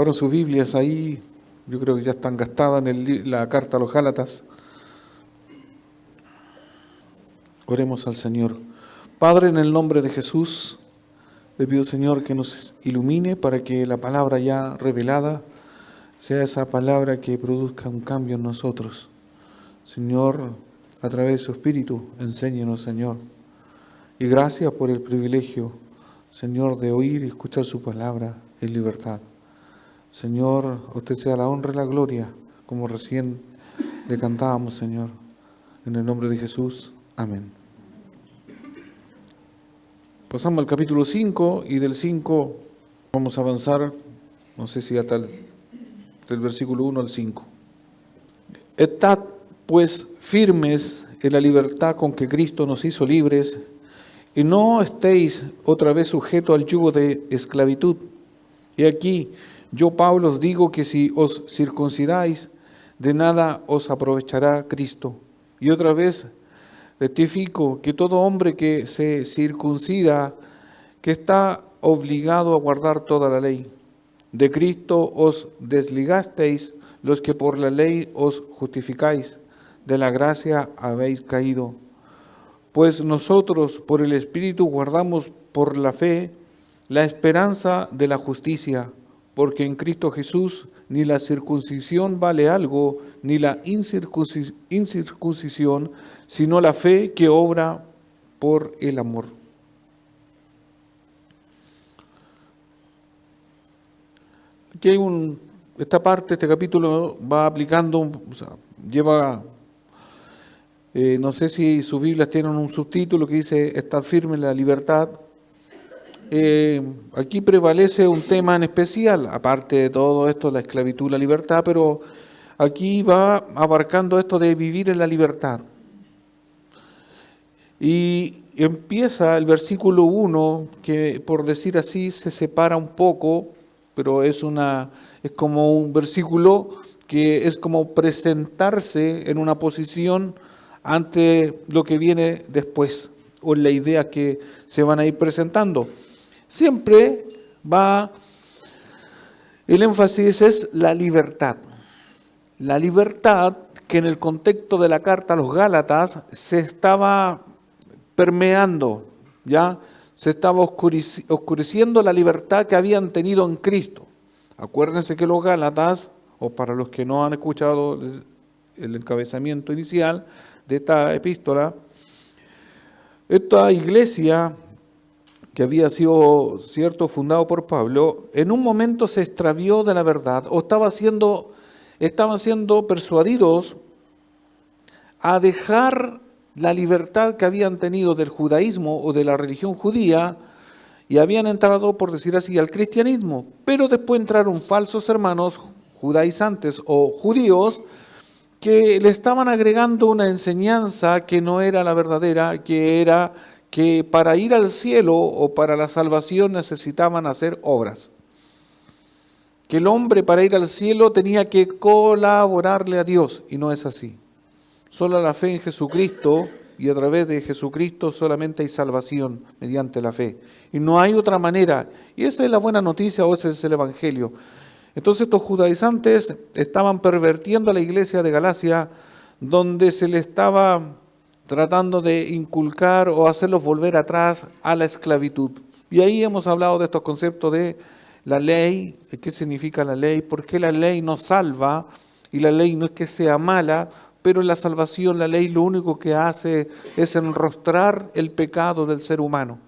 Abran sus Biblias ahí, yo creo que ya están gastadas en la carta a los Gálatas. Oremos al Señor. Padre, en el nombre de Jesús, le pido, Señor, que nos ilumine para que la palabra ya revelada sea esa palabra que produzca un cambio en nosotros. Señor, a través de su Espíritu, enséñenos, Señor. Y gracias por el privilegio, Señor, de oír y escuchar su palabra en libertad. Señor, a usted sea la honra y la gloria, como recién le cantábamos, Señor. En el nombre de Jesús, amén. Pasamos al capítulo 5 y del 5 vamos a avanzar, no sé si hasta del versículo 1 al 5. Estad pues firmes en la libertad con que Cristo nos hizo libres, y no estéis otra vez sujetos al yugo de esclavitud. Y aquí, yo, Pablo, os digo que si os circuncidáis, de nada os aprovechará Cristo. Y otra vez rectifico que todo hombre que se circuncida, que está obligado a guardar toda la ley. De Cristo os desligasteis los que por la ley os justificáis, de la gracia habéis caído. Pues nosotros por el Espíritu guardamos por la fe la esperanza de la justicia, porque en Cristo Jesús ni la circuncisión vale algo, ni la incircuncisión, sino la fe que obra por el amor. Aquí hay esta parte, este capítulo va aplicando, lleva, no sé si sus Biblias tienen un subtítulo que dice, "Estad firme en la libertad". Aquí prevalece un tema en especial, aparte de todo esto, la esclavitud, la libertad, pero aquí va abarcando esto de vivir en la libertad. Y empieza el versículo 1, que por decir así se separa un poco, pero es como un versículo que es como presentarse en una posición ante lo que viene después, o la idea que se van a ir presentando. Siempre el énfasis es la libertad. La libertad que en el contexto de la carta a los Gálatas se estaba permeando, ¿ya? Se estaba oscureciendo la libertad que habían tenido en Cristo. Acuérdense que los Gálatas, o para los que no han escuchado el encabezamiento inicial de esta epístola, esta iglesia que había sido, fundado por Pablo, en un momento se extravió de la verdad, o estaban siendo persuadidos a dejar la libertad que habían tenido del judaísmo o de la religión judía, y habían entrado, por decir así, al cristianismo. Pero después entraron falsos hermanos judaizantes o judíos que le estaban agregando una enseñanza que no era la verdadera, que era que para ir al cielo o para la salvación necesitaban hacer obras. Que el hombre para ir al cielo tenía que colaborarle a Dios, y no es así. Solo la fe en Jesucristo, y a través de Jesucristo solamente hay salvación mediante la fe. Y no hay otra manera. Y esa es la buena noticia, o ese es el Evangelio. Entonces estos judaizantes estaban pervirtiendo a la iglesia de Galacia, donde se le estaba tratando de inculcar o hacerlos volver atrás a la esclavitud. Y ahí hemos hablado de estos conceptos de la ley, qué significa la ley, por qué la ley nos salva, y la ley no es que sea mala, pero en la salvación la ley lo único que hace es enrostrar el pecado del ser humano.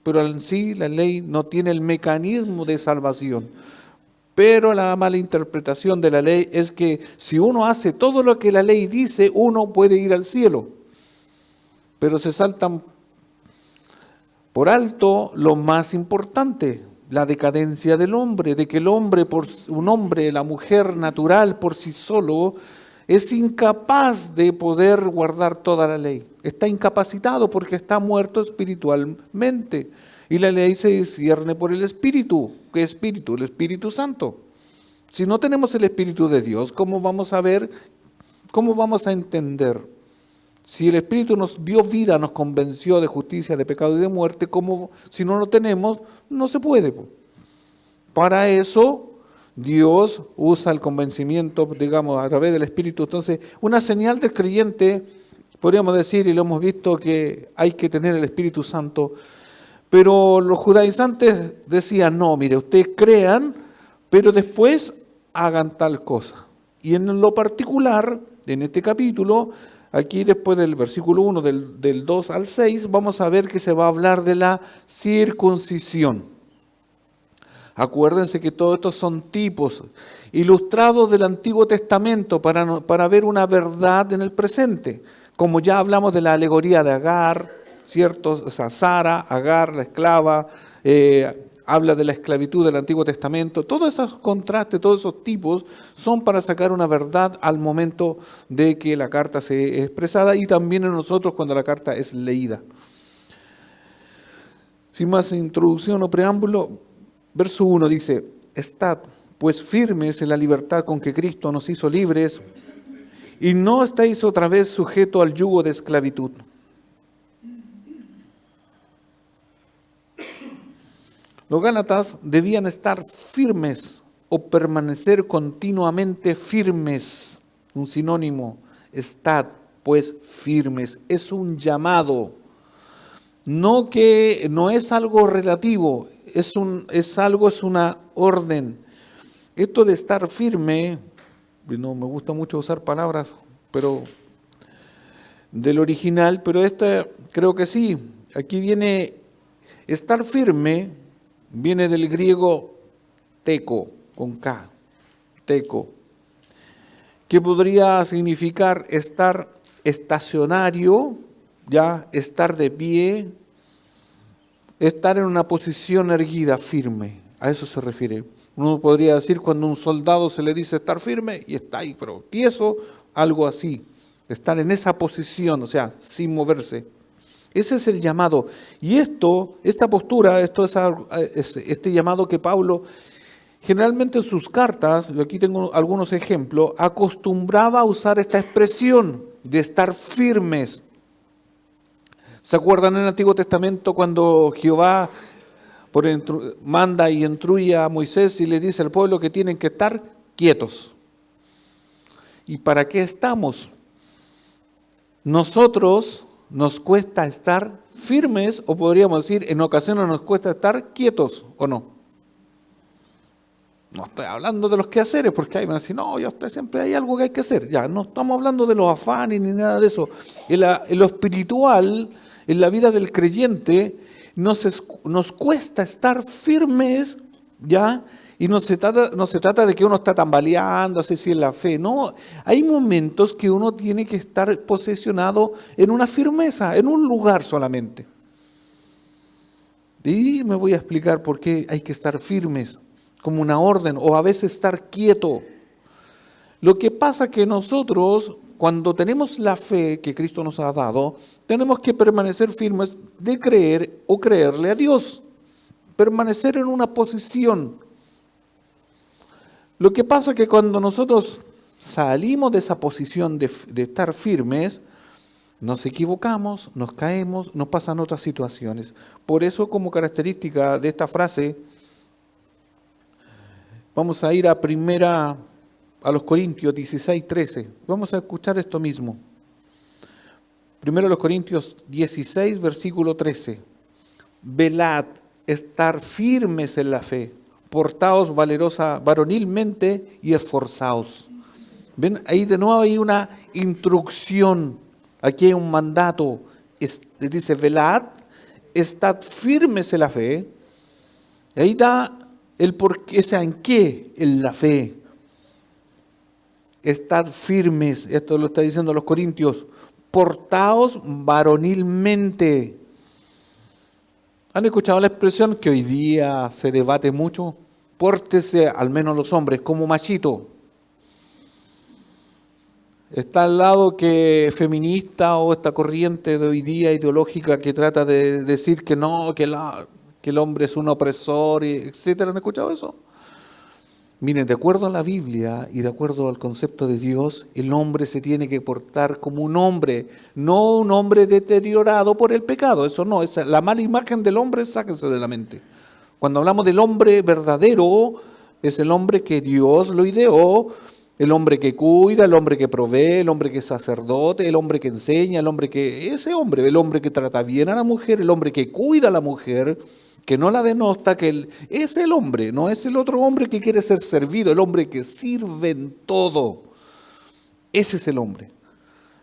Pero en sí la ley no tiene el mecanismo de salvación. Pero la mala interpretación de la ley es que si uno hace todo lo que la ley dice, uno puede ir al cielo. Pero se saltan por alto lo más importante, la decadencia del hombre, de que el hombre, la mujer natural por sí solo, es incapaz de poder guardar toda la ley. Está incapacitado porque está muerto espiritualmente. Y la ley se discierne por el Espíritu. ¿Qué Espíritu? El Espíritu Santo. Si no tenemos el Espíritu de Dios, ¿cómo vamos a ver? ¿Cómo vamos a entender? Si el Espíritu nos dio vida, nos convenció de justicia, de pecado y de muerte, ¿cómo, si no lo tenemos, no se puede? Para eso Dios usa el convencimiento, digamos, a través del Espíritu. Entonces, una señal del creyente, podríamos decir, y lo hemos visto, que hay que tener el Espíritu Santo. Pero los judaizantes decían, no, mire, ustedes crean, pero después hagan tal cosa. Y en lo particular, en este capítulo, aquí después del versículo 1, del 2 al 6, vamos a ver que se va a hablar de la circuncisión. Acuérdense que todos estos son tipos ilustrados del Antiguo Testamento para ver una verdad en el presente. Como ya hablamos de la alegoría de Agar, ¿cierto? O sea, Sara, Agar, la esclava, habla de la esclavitud del Antiguo Testamento. Todos esos contrastes, todos esos tipos son para sacar una verdad al momento de que la carta se es expresada y también en nosotros cuando la carta es leída. Sin más introducción o preámbulo, verso 1 dice, estad pues firmes en la libertad con que Cristo nos hizo libres y no estáis otra vez sujetos al yugo de esclavitud. Los gálatas debían estar firmes o permanecer continuamente firmes. Un sinónimo, estad pues firmes. Es un llamado. No es algo relativo, es una orden. Esto de estar firme, no me gusta mucho usar palabras, pero del original, pero esta creo que sí. Aquí viene estar firme, viene del griego teco, con K, teco, que podría significar estar estacionario, ya estar de pie, estar en una posición erguida, firme. A eso se refiere. Uno podría decir cuando a un soldado se le dice estar firme y está ahí, pero tieso, algo así. Estar en esa posición, o sea, sin moverse. Ese es el llamado. Y esta postura, este llamado que Pablo, generalmente en sus cartas, y aquí tengo algunos ejemplos, acostumbraba a usar esta expresión de estar firmes. ¿Se acuerdan en el Antiguo Testamento cuando Jehová manda y instruye a Moisés y le dice al pueblo que tienen que estar quietos? ¿Y para qué estamos? Nosotros nos cuesta estar firmes, o podríamos decir, en ocasiones nos cuesta estar quietos, ¿o no? No estoy hablando de los quehaceres, porque ahí van a decir, no, siempre hay algo que hay que hacer. Ya, no estamos hablando de los afanes ni nada de eso. En lo espiritual, en la vida del creyente, nos cuesta estar firmes, ¿ya? Y no se trata de que uno está tambaleando, así en la fe. No, hay momentos que uno tiene que estar posesionado en una firmeza, en un lugar solamente. Y me voy a explicar por qué hay que estar firmes, como una orden, o a veces estar quieto. Lo que pasa que nosotros, cuando tenemos la fe que Cristo nos ha dado, tenemos que permanecer firmes de creer o creerle a Dios. Permanecer en una posición. Lo que pasa es que cuando nosotros salimos de esa posición de estar firmes, nos equivocamos, nos caemos, nos pasan otras situaciones. Por eso, como característica de esta frase, vamos a ir a los Corintios 16:13. Vamos a escuchar esto mismo. Primero los Corintios 16, versículo 13. Velad, estar firmes en la fe. Portaos valerosa, varonilmente y esforzaos. ¿Ven? Ahí de nuevo hay una instrucción. Aquí hay un mandato. Dice, velad, estad firmes en la fe. Ahí da el por qué, o sea, ¿en qué? En la fe. Estad firmes. Esto lo está diciendo los Corintios. Portaos varonilmente. ¿Han escuchado la expresión que hoy día se debate mucho? Pórtese, al menos los hombres, como machito. Está al lado que feminista o esta corriente de hoy día ideológica que trata de decir que no, que el hombre es un opresor, etcétera. ¿Han escuchado eso? Miren, de acuerdo a la Biblia y de acuerdo al concepto de Dios, el hombre se tiene que portar como un hombre, no un hombre deteriorado por el pecado. Eso no, la mala imagen del hombre, sáquense de la mente. Cuando hablamos del hombre verdadero, Es el hombre que Dios lo ideó, el hombre que cuida, el hombre que provee, el hombre que es sacerdote, el hombre que enseña, el hombre que trata bien a la mujer, el hombre que cuida a la mujer, que no la denosta, es el hombre, no es el otro hombre que quiere ser servido, el hombre que sirve en todo. Ese es el hombre.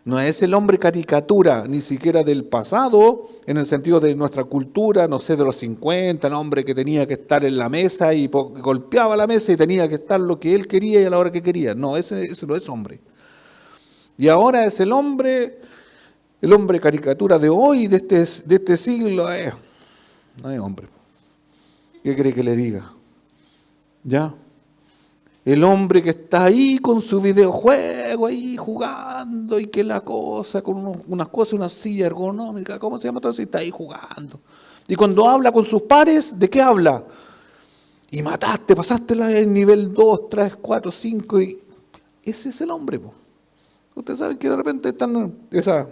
No es el hombre caricatura, ni siquiera del pasado, en el sentido de nuestra cultura, no sé, de los 50, el hombre que tenía que estar en la mesa y golpeaba la mesa y tenía que estar lo que él quería y a la hora que quería. No, ese no es hombre. Y ahora es el hombre caricatura de hoy, de este siglo. No es hombre. ¿Qué cree que le diga? ¿Ya? El hombre que está ahí con su videojuego, ahí jugando, y que la cosa, con unas cosas, una silla ergonómica, ¿cómo se llama todo eso? Y está ahí jugando. Y cuando habla con sus pares, ¿de qué habla? Y pasaste el nivel 2, 3, 4, 5, y ese es el hombre, po. Ustedes saben que de repente están esas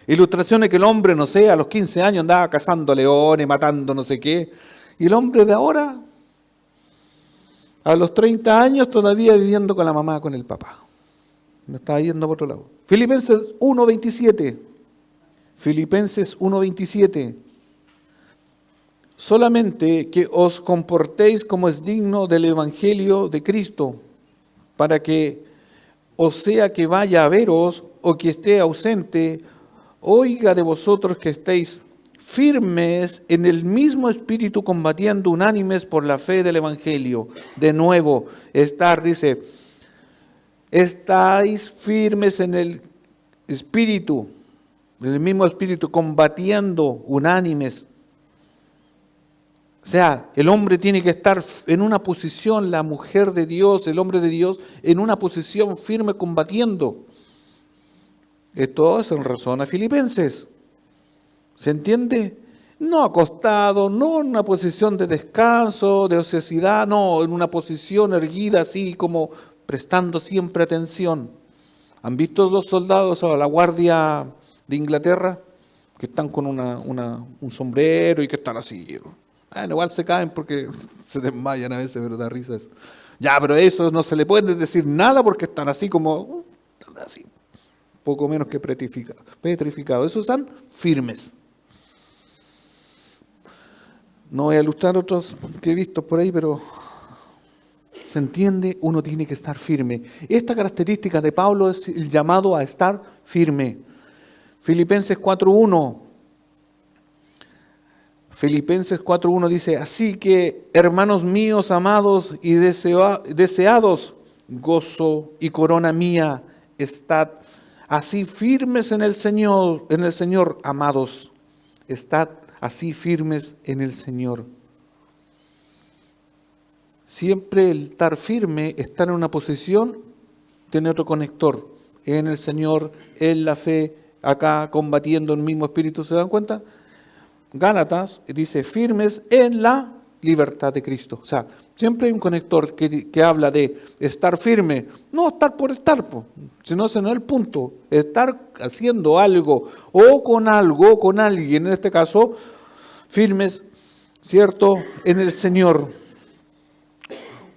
ilustraciones que el hombre, no sé, a los 15 años andaba cazando leones, matando no sé qué, y el hombre de ahora, a los 30 años todavía viviendo con la mamá, con el papá. Me estaba yendo por otro lado. Filipenses 1:27. Filipenses 1:27. Solamente que os comportéis como es digno del Evangelio de Cristo, para que, o sea que vaya a veros o que esté ausente, oiga de vosotros que estéis firmes en el mismo espíritu, combatiendo unánimes por la fe del Evangelio. De nuevo, dice, estáis firmes en el espíritu, en el mismo espíritu, combatiendo unánimes. O sea, el hombre tiene que estar en una posición, la mujer de Dios, el hombre de Dios, en una posición firme combatiendo. Esto es en razón a Filipenses. ¿Se entiende? No acostado, no en una posición de descanso, de ociosidad, no, en una posición erguida así como prestando siempre atención. ¿Han visto los soldados a la guardia de Inglaterra? Que están con un sombrero y que están así. Bueno, igual se caen porque se desmayan a veces, pero da risa eso. Ya, pero eso no se le puede decir nada porque están así como, así, poco menos que petrificados. Esos están firmes. No voy a ilustrar otros que he visto por ahí, pero se entiende, uno tiene que estar firme. Esta característica de Pablo es el llamado a estar firme. Filipenses 4:1. Filipenses 4:1 dice, así que, hermanos míos, amados y deseados, gozo y corona mía, estad así firmes en el Señor, amados. Estad así firmes en el Señor. Siempre el estar firme, estar en una posición, tiene otro conector. En el Señor, en la fe, acá combatiendo el mismo espíritu, ¿se dan cuenta? Gálatas dice firmes en la libertad de Cristo. O sea, siempre hay un conector que habla de estar firme, no estar por estar, sino ese no es el punto. Estar haciendo algo o con alguien, en este caso, firmes, ¿cierto?, en el Señor.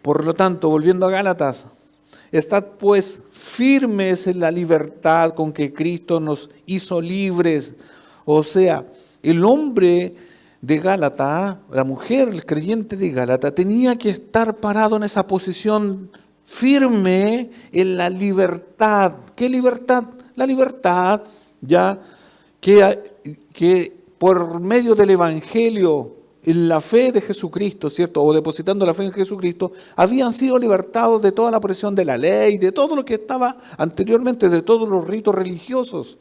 Por lo tanto, volviendo a Gálatas, estad pues firmes en la libertad con que Cristo nos hizo libres. O sea, el hombre de Gálata, la mujer, el creyente de Gálata, tenía que estar parado en esa posición firme en la libertad. ¿Qué libertad? La libertad ya que por medio del Evangelio, en la fe de Jesucristo, ¿cierto? O depositando la fe en Jesucristo, habían sido libertados de toda la presión de la ley, de todo lo que estaba anteriormente, de todos los ritos religiosos.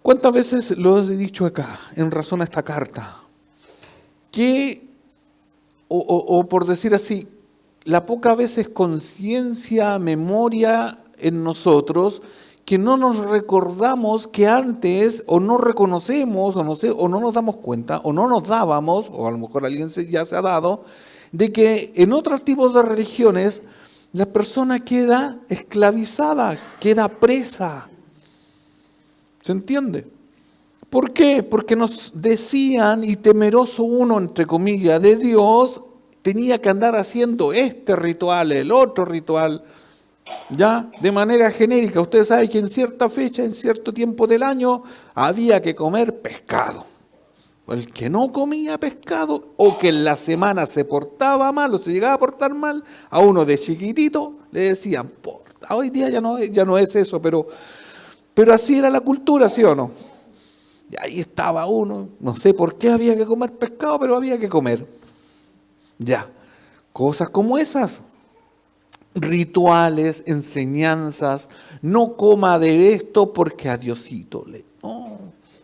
¿Cuántas veces lo he dicho acá, en razón a esta carta? Que, o por decir así, la poca veces conciencia, memoria en nosotros, que no nos recordamos que antes, o no reconocemos, o no nos damos cuenta, o no nos dábamos, o a lo mejor alguien ya se ha dado, de que en otros tipos de religiones la persona queda esclavizada, queda presa. ¿Se entiende? ¿Por qué? Porque nos decían, y temeroso uno, entre comillas, de Dios, tenía que andar haciendo este ritual, el otro ritual, ya, de manera genérica. Usted sabe que en cierta fecha, en cierto tiempo del año, había que comer pescado. El que no comía pescado, o que en la semana se portaba mal, o se llegaba a portar mal, a uno de chiquitito le decían, "Porta". Hoy día ya no es eso, pero así era la cultura, ¿sí o no? Y ahí estaba uno, no sé por qué había que comer pescado, pero había que comer. Ya, cosas como esas. Rituales, enseñanzas, no coma de esto porque a Diosito le...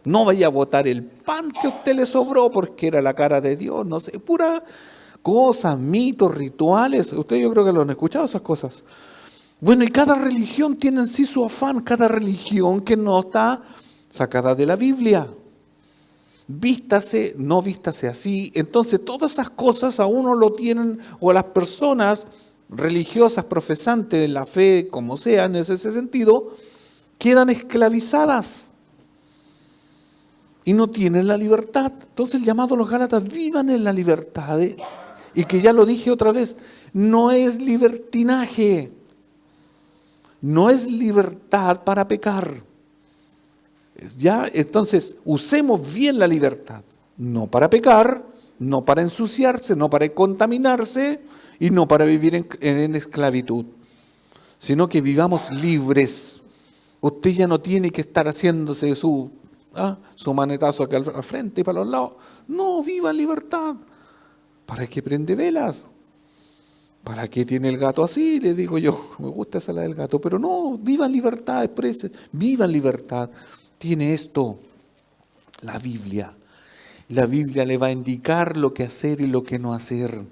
No vaya a botar el pan que a usted le sobró porque era la cara de Dios, no sé, pura cosas, mitos, rituales. Ustedes yo creo que lo han escuchado esas cosas. Bueno, y cada religión tiene en sí su afán, cada religión que no está sacada de la Biblia. Vístase, no vístase así. Entonces todas esas cosas a uno lo tienen, o a las personas religiosas, profesantes de la fe, como sea, en ese sentido, quedan esclavizadas y no tienen la libertad. Entonces el llamado a los Gálatas, vivan en la libertad. Y que ya lo dije otra vez, no es libertinaje, no es libertad para pecar. Ya, entonces usemos bien la libertad, no para pecar, no para ensuciarse, no para contaminarse y no para vivir en esclavitud, sino que vivamos libres. Usted ya no tiene que estar haciéndose su manetazo acá al frente y para los lados. No, viva en libertad. ¿Para qué prende velas? ¿Para qué tiene el gato así? Le digo yo, me gusta esa la del gato, pero no, viva en libertad, exprese, viva en libertad. Tiene esto, la Biblia. La Biblia le va a indicar lo que hacer y lo que no hacer.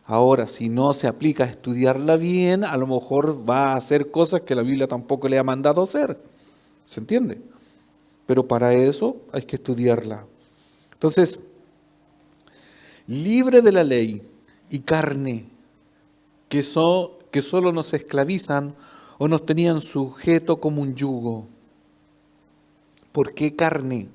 Ahora, si no se aplica a estudiarla bien, a lo mejor va a hacer cosas que la Biblia tampoco le ha mandado hacer. ¿Se entiende? Pero para eso hay que estudiarla. Entonces, libre de la ley y carne, que solo nos esclavizan o nos tenían sujeto como un yugo. ¿Por qué carne?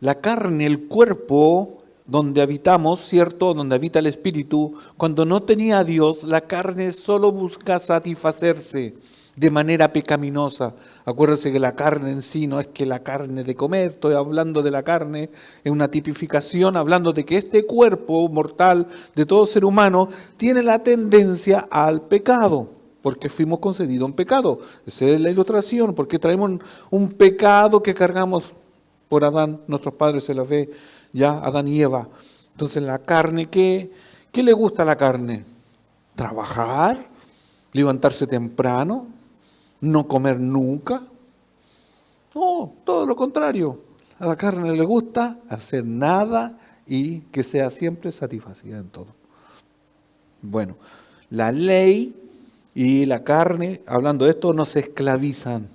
La carne, el cuerpo donde habitamos, ¿cierto? Donde habita el espíritu, cuando no tenía a Dios, la carne solo busca satisfacerse de manera pecaminosa. Acuérdense que la carne en sí no es que la carne de comer, estoy hablando de la carne, es una tipificación, hablando de que este cuerpo mortal de todo ser humano tiene la tendencia al pecado, porque fuimos concedidos un pecado. Esa es la ilustración, porque traemos un pecado que cargamos por Adán, nuestros padres se la ve ya, Adán y Eva. Entonces la carne, ¿qué le gusta a la carne? Trabajar, levantarse temprano, no comer nunca. No, todo lo contrario. A la carne le gusta hacer nada y que sea siempre satisfacida en todo. Bueno, la ley y la carne, hablando de esto, nos esclavizan.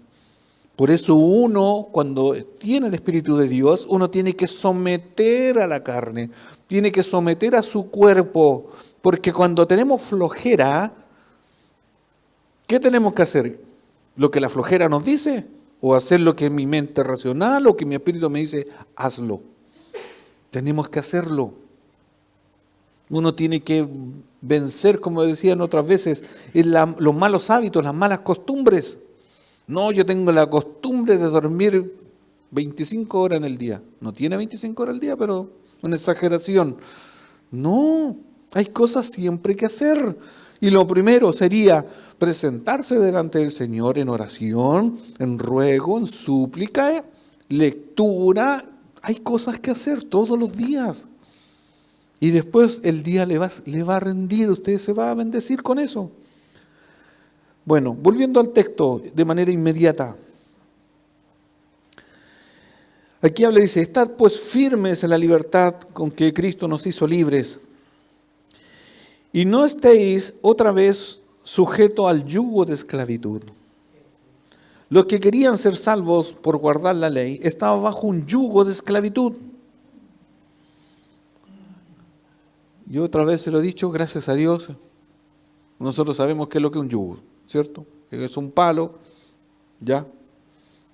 Por eso uno, cuando tiene el Espíritu de Dios, uno tiene que someter a la carne, tiene que someter a su cuerpo, porque cuando tenemos flojera, ¿qué tenemos que hacer? ¿Lo que la flojera nos dice? ¿O hacer lo que mi mente racional o que mi espíritu me dice, hazlo? Tenemos que hacerlo. Uno tiene que vencer, como decían otras veces, los malos hábitos, las malas costumbres. No, yo tengo la costumbre de dormir 25 horas en el día. No tiene 25 horas al día, pero una exageración. No, hay cosas siempre que hacer. Y lo primero sería presentarse delante del Señor en oración, en ruego, en súplica, lectura. Hay cosas que hacer todos los días. Y después el día le va a rendir, usted se va a bendecir con eso. Bueno, volviendo al texto de manera inmediata. Aquí habla y dice, estad pues firmes en la libertad con que Cristo nos hizo libres. Y no estéis otra vez sujetos al yugo de esclavitud. Los que querían ser salvos por guardar la ley estaban bajo un yugo de esclavitud. Yo otra vez se lo he dicho, gracias a Dios, nosotros sabemos qué es lo que es un yugo, ¿cierto? Es un palo, ¿ya?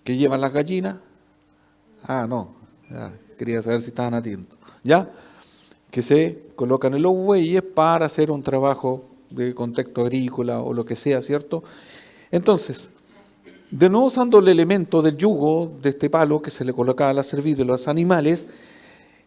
Que llevan las gallinas Ah, no, ya, quería saber si estaban atentos. ¿Ya? Que se colocan en los bueyes para hacer un trabajo de contexto agrícola o lo que sea, ¿cierto? Entonces, de nuevo usando el elemento del yugo, de este palo que se le colocaba a la cerviz de los animales,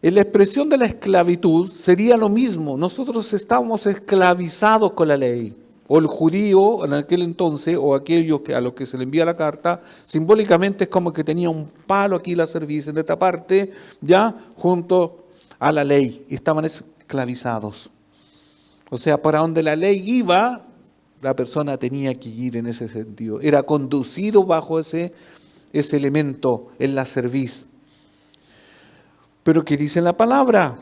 en la expresión de la esclavitud sería lo mismo. Nosotros estábamos esclavizados con la ley. O el judío en aquel entonces, o aquellos a los que se le envía la carta, simbólicamente es como que tenía un palo aquí la cerviz en esta parte, ya junto a la ley. Y estaban esclavizados. O sea, para donde la ley iba, la persona tenía que ir en ese sentido. Era conducido bajo ese elemento en la cerviz. Pero ¿qué dice la palabra?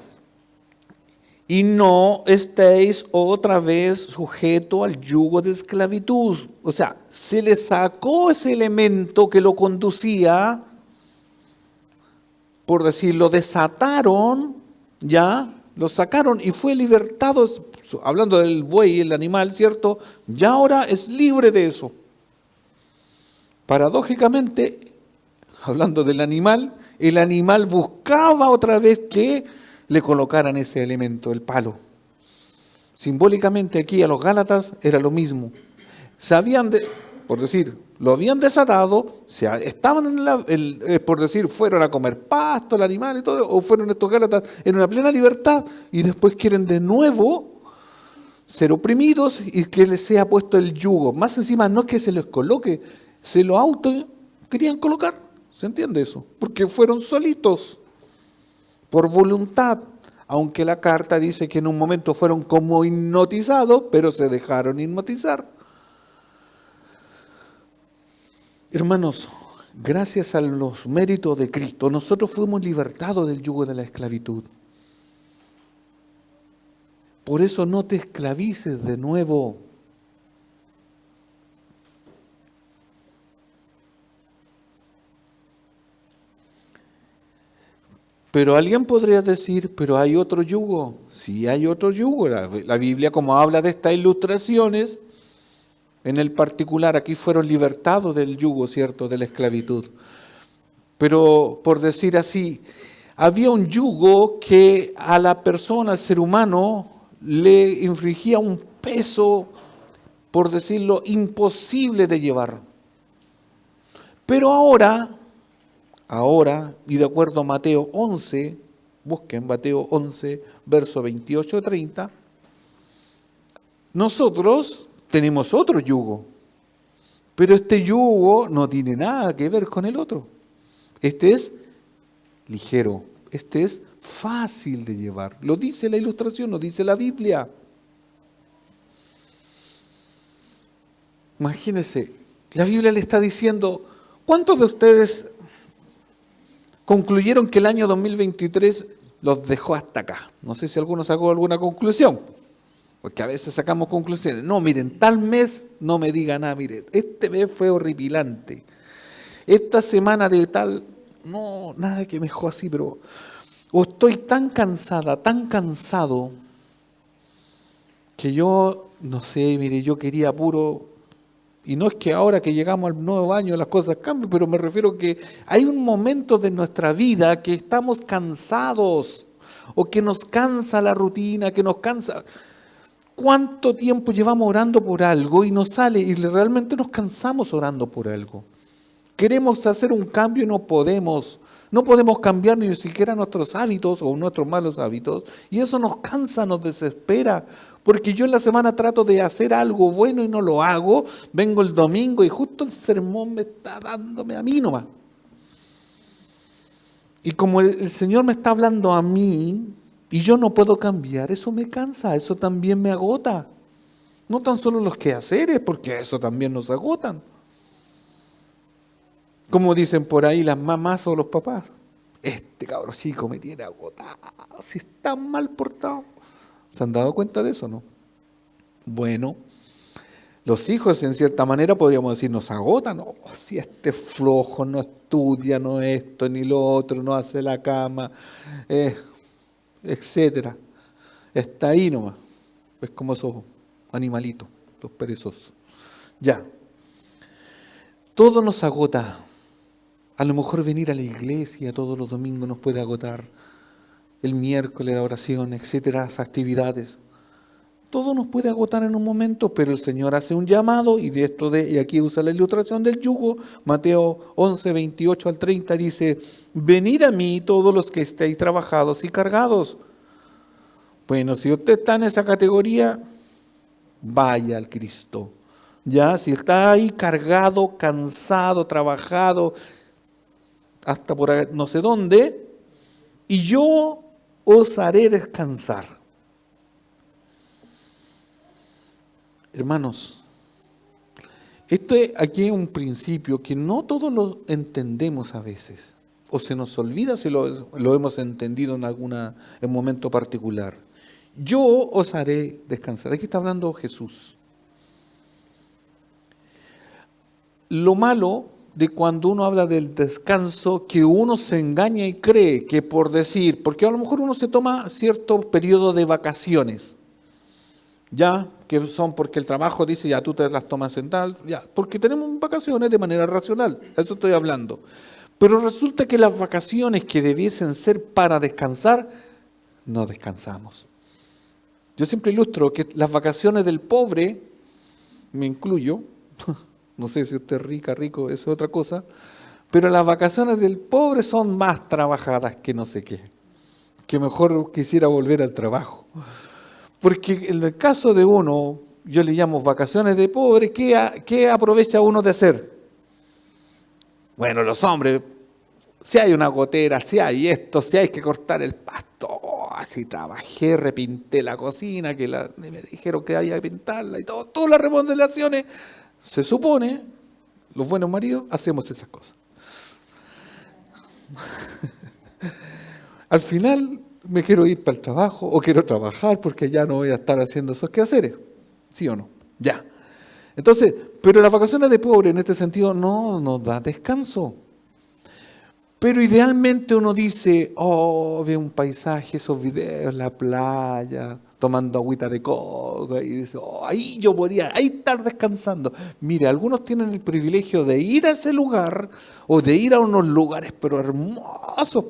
Y no estéis otra vez sujeto al yugo de esclavitud. O sea, se le sacó ese elemento que lo conducía, por decirlo, desataron, ya, lo sacaron y fue libertado, hablando del buey, el animal, ¿cierto? Ya ahora es libre de eso. Paradójicamente, hablando del animal, el animal buscaba otra vez que le colocaran ese elemento, el palo. Simbólicamente aquí a los Gálatas era lo mismo. Por decir, lo habían desatado, estaban por decir, fueron a comer pasto, el animal y todo, o fueron estos Gálatas en una plena libertad y después quieren de nuevo ser oprimidos y que les sea puesto el yugo. Más encima no es que se les coloque, se lo querían colocar. ¿Se entiende eso? Porque fueron solitos, por voluntad, aunque la carta dice que en un momento fueron como hipnotizados, pero se dejaron hipnotizar. Hermanos, gracias a los méritos de Cristo, nosotros fuimos libertados del yugo de la esclavitud. Por eso no te esclavices de nuevo. Pero alguien podría decir, pero hay otro yugo. Sí hay otro yugo. La Biblia, como habla de estas ilustraciones, en el particular aquí fueron libertados del yugo, ¿cierto?, de la esclavitud. Pero por decir así, había un yugo que a la persona, al ser humano, le infligía un peso, por decirlo, imposible de llevar. Pero ahora, y de acuerdo a Mateo 11, busquen Mateo 11, verso 28-30, nosotros tenemos otro yugo, pero este yugo no tiene nada que ver con el otro. Este es ligero, este es fácil de llevar. Lo dice la ilustración, lo dice la Biblia. Imagínense, la Biblia le está diciendo, ¿cuántos de ustedes concluyeron que el año 2023 los dejó hasta acá? No sé si alguno sacó alguna conclusión, porque a veces sacamos conclusiones. No, miren, tal mes no me diga nada, miren, este mes fue horripilante. Esta semana de tal, no, nada que me dejó así, pero o estoy tan cansada, tan cansado, que yo, no sé, mire, yo quería puro. Y no es que ahora que llegamos al nuevo año las cosas cambien, pero me refiero que hay un momento de nuestra vida que estamos cansados o que nos cansa la rutina, que nos cansa. ¿Cuánto tiempo llevamos orando por algo y nos sale y realmente nos cansamos orando por algo? Queremos hacer un cambio y no podemos. No podemos cambiar ni siquiera nuestros hábitos o nuestros malos hábitos. Y eso nos cansa, nos desespera. Porque yo en la semana trato de hacer algo bueno y no lo hago. Vengo el domingo y justo el sermón me está dándome a mí nomás. Y como el Señor me está hablando a mí y yo no puedo cambiar, eso me cansa, eso también me agota. No tan solo los quehaceres, porque eso también nos agotan. Como dicen por ahí las mamás o los papás, este cabro chico me tiene agotado, si está mal portado. ¿Se han dado cuenta de eso, no? Bueno, los hijos en cierta manera podríamos decir nos agotan. Oh, si este flojo no estudia, no esto ni lo otro, no hace la cama, etcétera. Está ahí nomás. Es como esos animalitos, los perezosos. Ya. Todo nos agota. A lo mejor venir a la iglesia todos los domingos nos puede agotar. El miércoles la oración, etcétera, las actividades. Todo nos puede agotar en un momento, pero el Señor hace un llamado y aquí usa la ilustración del yugo. Mateo 11, 28 al 30 dice: venid a mí todos los que estéis trabajados y cargados. Bueno, si usted está en esa categoría, vaya al Cristo. Ya, si está ahí cargado, cansado, trabajado, hasta por no sé dónde, y yo os haré descansar. Hermanos, aquí es un principio que no todos lo entendemos a veces, o se nos olvida si lo hemos entendido en un momento particular. Yo os haré descansar. Aquí está hablando Jesús. Lo malo de cuando uno habla del descanso, que uno se engaña y cree que por decir, porque a lo mejor uno se toma cierto periodo de vacaciones, ya, que son porque el trabajo dice, ya tú te las tomas en tal, ya, porque tenemos vacaciones de manera racional, eso estoy hablando. Pero resulta que las vacaciones que debiesen ser para descansar, no descansamos. Yo siempre ilustro que las vacaciones del pobre, me incluyo, no sé si usted es rico, eso es otra cosa, pero las vacaciones del pobre son más trabajadas que no sé qué, que mejor quisiera volver al trabajo. Porque en el caso de uno, yo le llamo vacaciones de pobre, ¿qué aprovecha uno de hacer? Bueno, los hombres, si hay una gotera, si hay esto, si hay que cortar el pasto, así trabajé, repinté la cocina, me dijeron que había que pintarla y todas las remodelaciones. Se supone, los buenos maridos, hacemos esas cosas. Al final me quiero ir para el trabajo o quiero trabajar porque ya no voy a estar haciendo esos quehaceres. ¿Sí o no? Ya. Entonces, pero las vacaciones de pobre en este sentido no nos da descanso. Pero idealmente uno dice, ve un paisaje, esos videos, la playa, tomando agüita de coco, y dice, ahí yo podría, ahí estar descansando. Mire, algunos tienen el privilegio de ir a ese lugar o de ir a unos lugares, pero hermosos,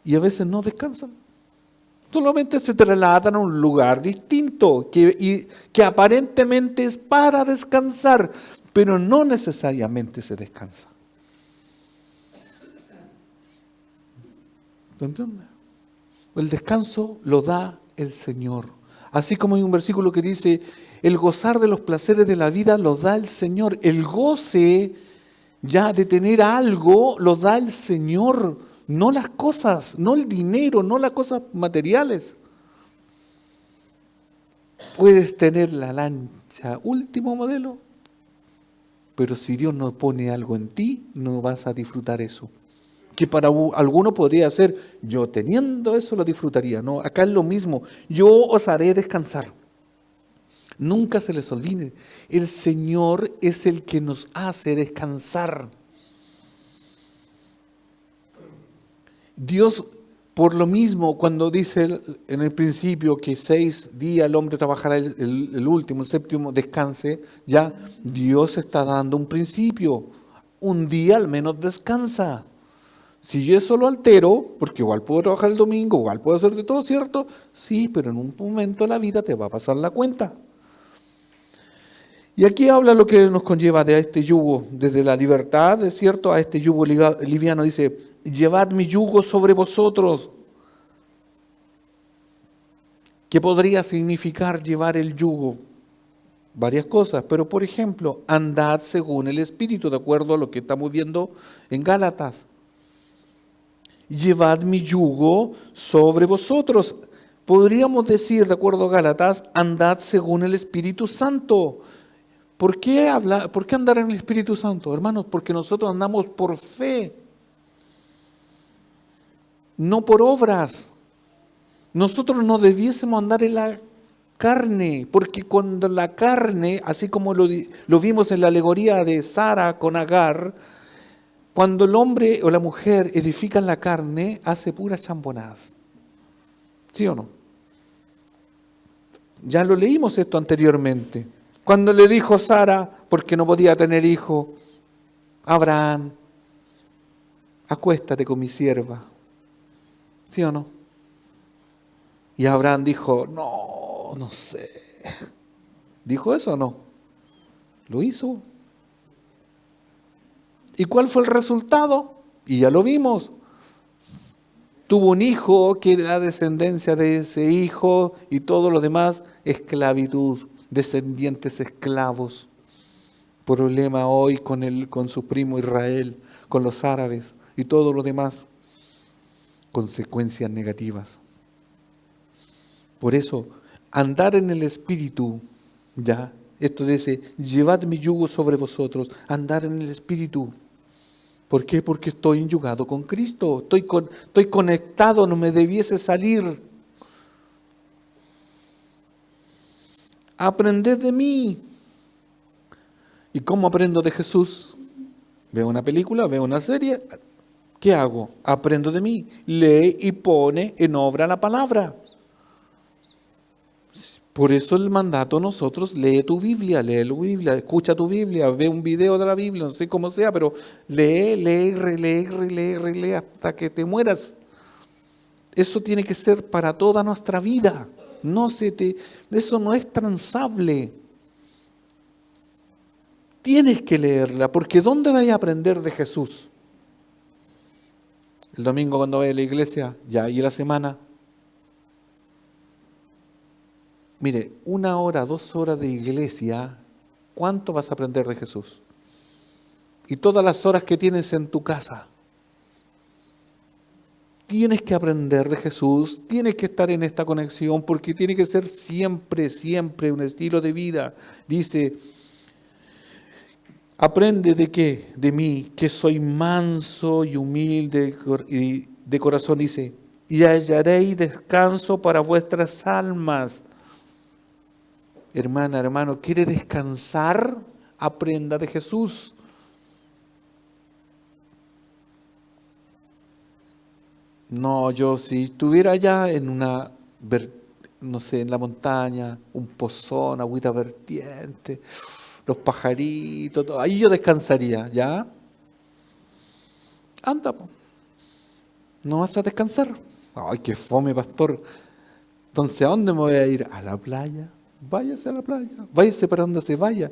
y a veces no descansan. Solamente se trasladan a un lugar distinto, que aparentemente es para descansar, pero no necesariamente se descansa. ¿Entiendes? El descanso lo da el Señor. Así como hay un versículo que dice, el gozar de los placeres de la vida lo da el Señor. El goce ya de tener algo lo da el Señor, no las cosas, no el dinero, no las cosas materiales. Puedes tener la lancha último modelo, pero si Dios no pone algo en ti, no vas a disfrutar eso. Que para alguno podría ser, yo teniendo eso lo disfrutaría. No, acá es lo mismo, yo os haré descansar. Nunca se les olvide, el Señor es el que nos hace descansar. Dios, por lo mismo, cuando dice en el principio que 6 días el hombre trabajará, el último, el séptimo descanse, ya Dios está dando un principio. Un día al menos descansa. Si yo eso lo altero, porque igual puedo trabajar el domingo, igual puedo hacer de todo, ¿cierto? Sí, pero en un momento la vida te va a pasar la cuenta. Y aquí habla lo que nos conlleva de este yugo, desde la libertad, ¿es cierto?, a este yugo liviano. Dice, llevad mi yugo sobre vosotros. ¿Qué podría significar llevar el yugo? Varias cosas, pero por ejemplo, andad según el Espíritu, de acuerdo a lo que estamos viendo en Gálatas. Llevad mi yugo sobre vosotros. Podríamos decir, de acuerdo a Gálatas, andad según el Espíritu Santo. ¿Por qué andar en el Espíritu Santo, hermanos? Porque nosotros andamos por fe, no por obras. Nosotros no debiésemos andar en la carne, porque cuando la carne, así como lo vimos en la alegoría de Sara con Agar, cuando el hombre o la mujer edifican la carne, hace puras chambonadas. ¿Sí o no? Ya lo leímos esto anteriormente. Cuando le dijo Sara, porque no podía tener hijo, Abraham, acuéstate con mi sierva. ¿Sí o no? Y Abraham dijo, no sé. ¿Dijo eso o no? Lo hizo. ¿Y cuál fue el resultado? Y ya lo vimos. Tuvo un hijo que era descendencia de ese hijo y todo lo demás, esclavitud, descendientes esclavos. Problema hoy con su primo Israel, con los árabes y todo lo demás. Consecuencias negativas. Por eso, andar en el Espíritu, ya, esto dice, llevad mi yugo sobre vosotros, andar en el Espíritu. ¿Por qué? Porque estoy enyugado con Cristo, estoy conectado, no me debiese salir. Aprended de mí. ¿Y cómo aprendo de Jesús? Veo una película, veo una serie. ¿Qué hago? Aprendo de mí. Lee y pone en obra la palabra. Por eso el mandato a nosotros, lee tu Biblia, escucha tu Biblia, ve un video de la Biblia, no sé cómo sea, pero lee, relee hasta que te mueras. Eso tiene que ser para toda nuestra vida. Eso no es transable. Tienes que leerla, porque ¿dónde vas a aprender de Jesús? El domingo cuando vaya a la iglesia, ya, y la semana. Mire, 1 hora, 2 horas de iglesia, ¿cuánto vas a aprender de Jesús? Y todas las horas que tienes en tu casa. Tienes que aprender de Jesús, tienes que estar en esta conexión, porque tiene que ser siempre, siempre un estilo de vida. Dice, aprende de qué, de mí, que soy manso y humilde de corazón, dice, y hallaréis descanso para vuestras almas. Hermana, hermano, ¿quiere descansar? Aprenda de Jesús. No, yo si estuviera allá en no sé, en la montaña, un pozón, agüita vertiente, los pajaritos, todo, ahí yo descansaría, ¿ya? Anda, po. ¿No vas a descansar? Ay, qué fome, pastor. Entonces, ¿a dónde me voy a ir? A la playa. Váyase a la playa, váyase para donde se vaya.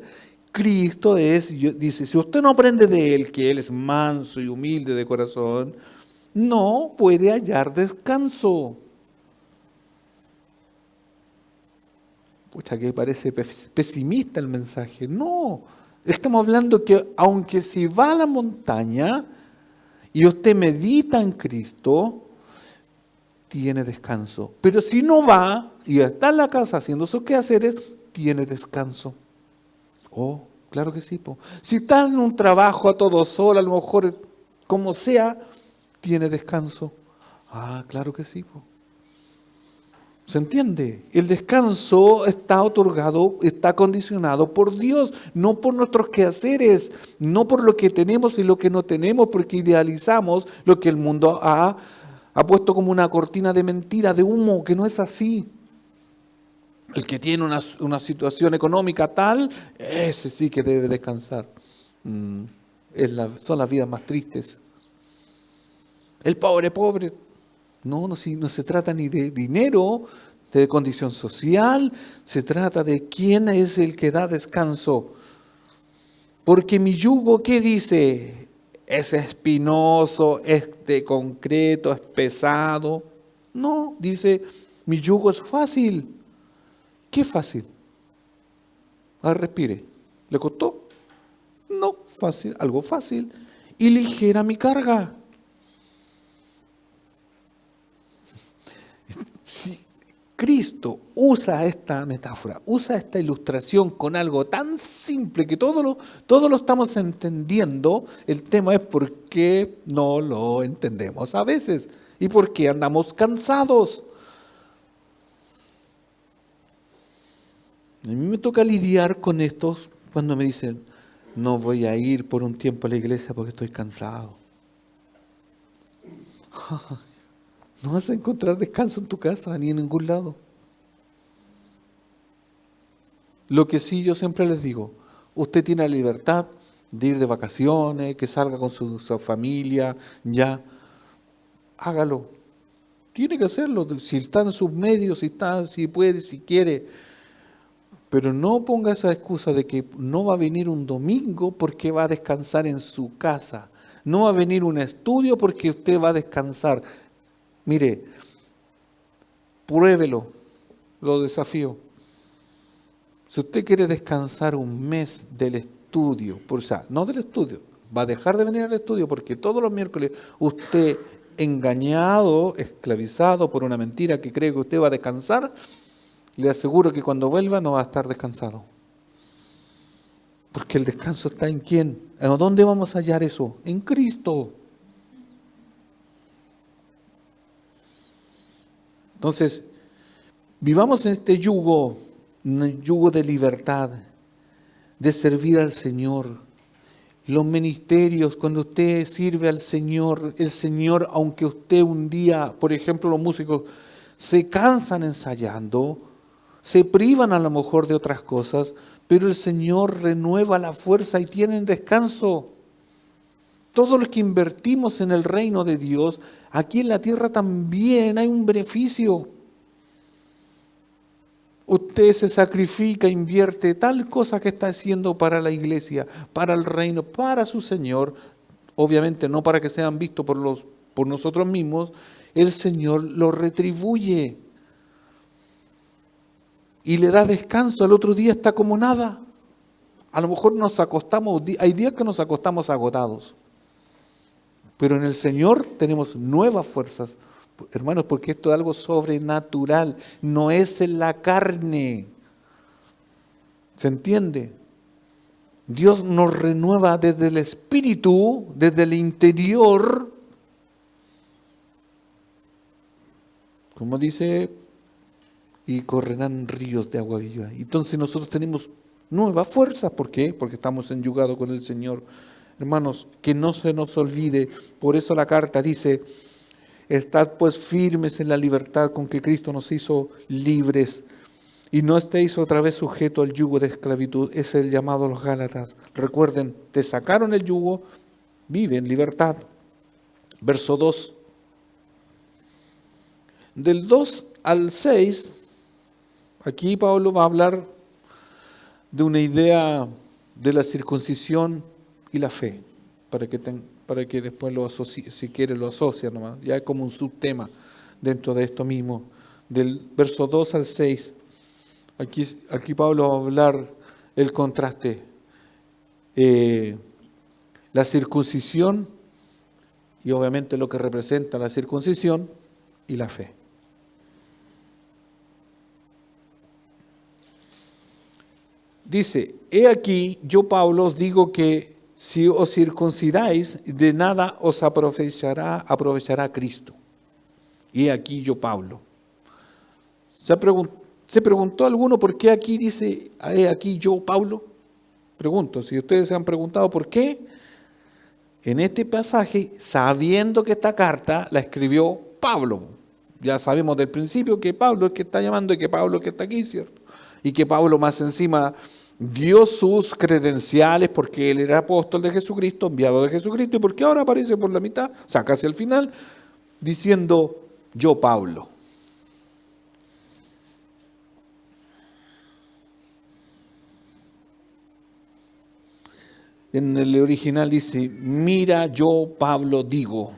Cristo dice, si usted no aprende de Él, que Él es manso y humilde de corazón, no puede hallar descanso. Pucha, que parece pesimista el mensaje. No, estamos hablando que aunque si va a la montaña y usted medita en Cristo, tiene descanso. Pero si no va y está en la casa haciendo sus quehaceres, tiene descanso. Oh, claro que sí. Si está en un trabajo a todo sol, a lo mejor como sea, tiene descanso. Ah, claro que sí. ¿Se entiende? El descanso está otorgado, está condicionado por Dios, no por nuestros quehaceres, no por lo que tenemos y lo que no tenemos, porque idealizamos lo que el mundo ha puesto como una cortina de mentira, de humo, que no es así. El que tiene una situación económica tal, ese sí que debe descansar. Son las vidas más tristes. El pobre. No se trata ni de dinero, de condición social, se trata de quién es el que da descanso. Porque mi yugo, ¿qué dice? Es espinoso, es de concreto, es pesado. No, dice, mi yugo es fácil. ¿Qué fácil? A ver, respire. ¿Le costó? No, fácil, algo fácil. Y ligera mi carga. Si Cristo usa esta metáfora, usa esta ilustración con algo tan simple que todo lo estamos entendiendo, el tema es por qué no lo entendemos a veces y por qué andamos cansados. A mí me toca lidiar con estos cuando me dicen, no voy a ir por un tiempo a la iglesia porque estoy cansado. No vas a encontrar descanso en tu casa ni en ningún lado. Lo que sí yo siempre les digo, usted tiene la libertad de ir de vacaciones, que salga con su familia, ya, hágalo. Tiene que hacerlo, si está en sus medios, si puede, si quiere. Pero no ponga esa excusa de que no va a venir un domingo porque va a descansar en su casa. No va a venir un estudio porque usted va a descansar. Mire, pruébelo, lo desafío. Si usted quiere descansar un mes del estudio, o sea, no del estudio, va a dejar de venir al estudio porque todos los miércoles usted, engañado, esclavizado por una mentira que cree que usted va a descansar, le aseguro que cuando vuelva no va a estar descansado. Porque el descanso está en ¿quién? ¿En dónde vamos a hallar eso? En Cristo. Entonces, vivamos en este yugo, un yugo de libertad, de servir al Señor. Los ministerios, cuando usted sirve al Señor, el Señor, aunque usted un día, por ejemplo, los músicos se cansan ensayando, se privan a lo mejor de otras cosas, pero el Señor renueva la fuerza y tienen descanso. Todos los que invertimos en el reino de Dios, aquí en la tierra también hay un beneficio. Usted se sacrifica, invierte tal cosa que está haciendo para la iglesia, para el reino, para su Señor, obviamente no para que sean vistos por nosotros mismos, el Señor lo retribuye y le da descanso. Al otro día está como nada. A lo mejor nos acostamos, hay días que nos acostamos agotados, pero en el Señor tenemos nuevas fuerzas. Hermanos, porque esto es algo sobrenatural, no es en la carne. ¿Se entiende? Dios nos renueva desde el espíritu, desde el interior. Como dice, y correrán ríos de agua viva. Entonces nosotros tenemos nuevas fuerzas. ¿Por qué? Porque estamos enyugados con el Señor. Hermanos, que no se nos olvide. Por eso la carta dice: estad pues firmes en la libertad con que Cristo nos hizo libres, y no estéis otra vez sujetos al yugo de esclavitud. Es el llamado a los Gálatas. Recuerden, te sacaron el yugo, vive en libertad. Verso 2. Del 2 al 6, aquí Pablo va a hablar de una idea de la circuncisión y la fe, para que después lo asocie, si quiere lo asocia nomás, ya es como un subtema dentro de esto mismo. Del verso 2 al 6, aquí Pablo va a hablar el contraste, la circuncisión y obviamente lo que representa la circuncisión y la fe. Dice: he aquí, yo Pablo os digo que si os circuncidáis, de nada os aprovechará Cristo. Y aquí yo Pablo. ¿Se preguntó alguno por qué aquí dice, he aquí yo Pablo? Pregunto, si ustedes se han preguntado por qué, en este pasaje, sabiendo que esta carta la escribió Pablo. Ya sabemos del principio que Pablo es el que está llamando y que Pablo es el que está aquí, ¿cierto? Y que Pablo más encima dio sus credenciales porque él era apóstol de Jesucristo, enviado de Jesucristo, y porque ahora aparece por la mitad, o sea, casi al final, diciendo: yo Pablo. En el original dice: mira, yo Pablo digo.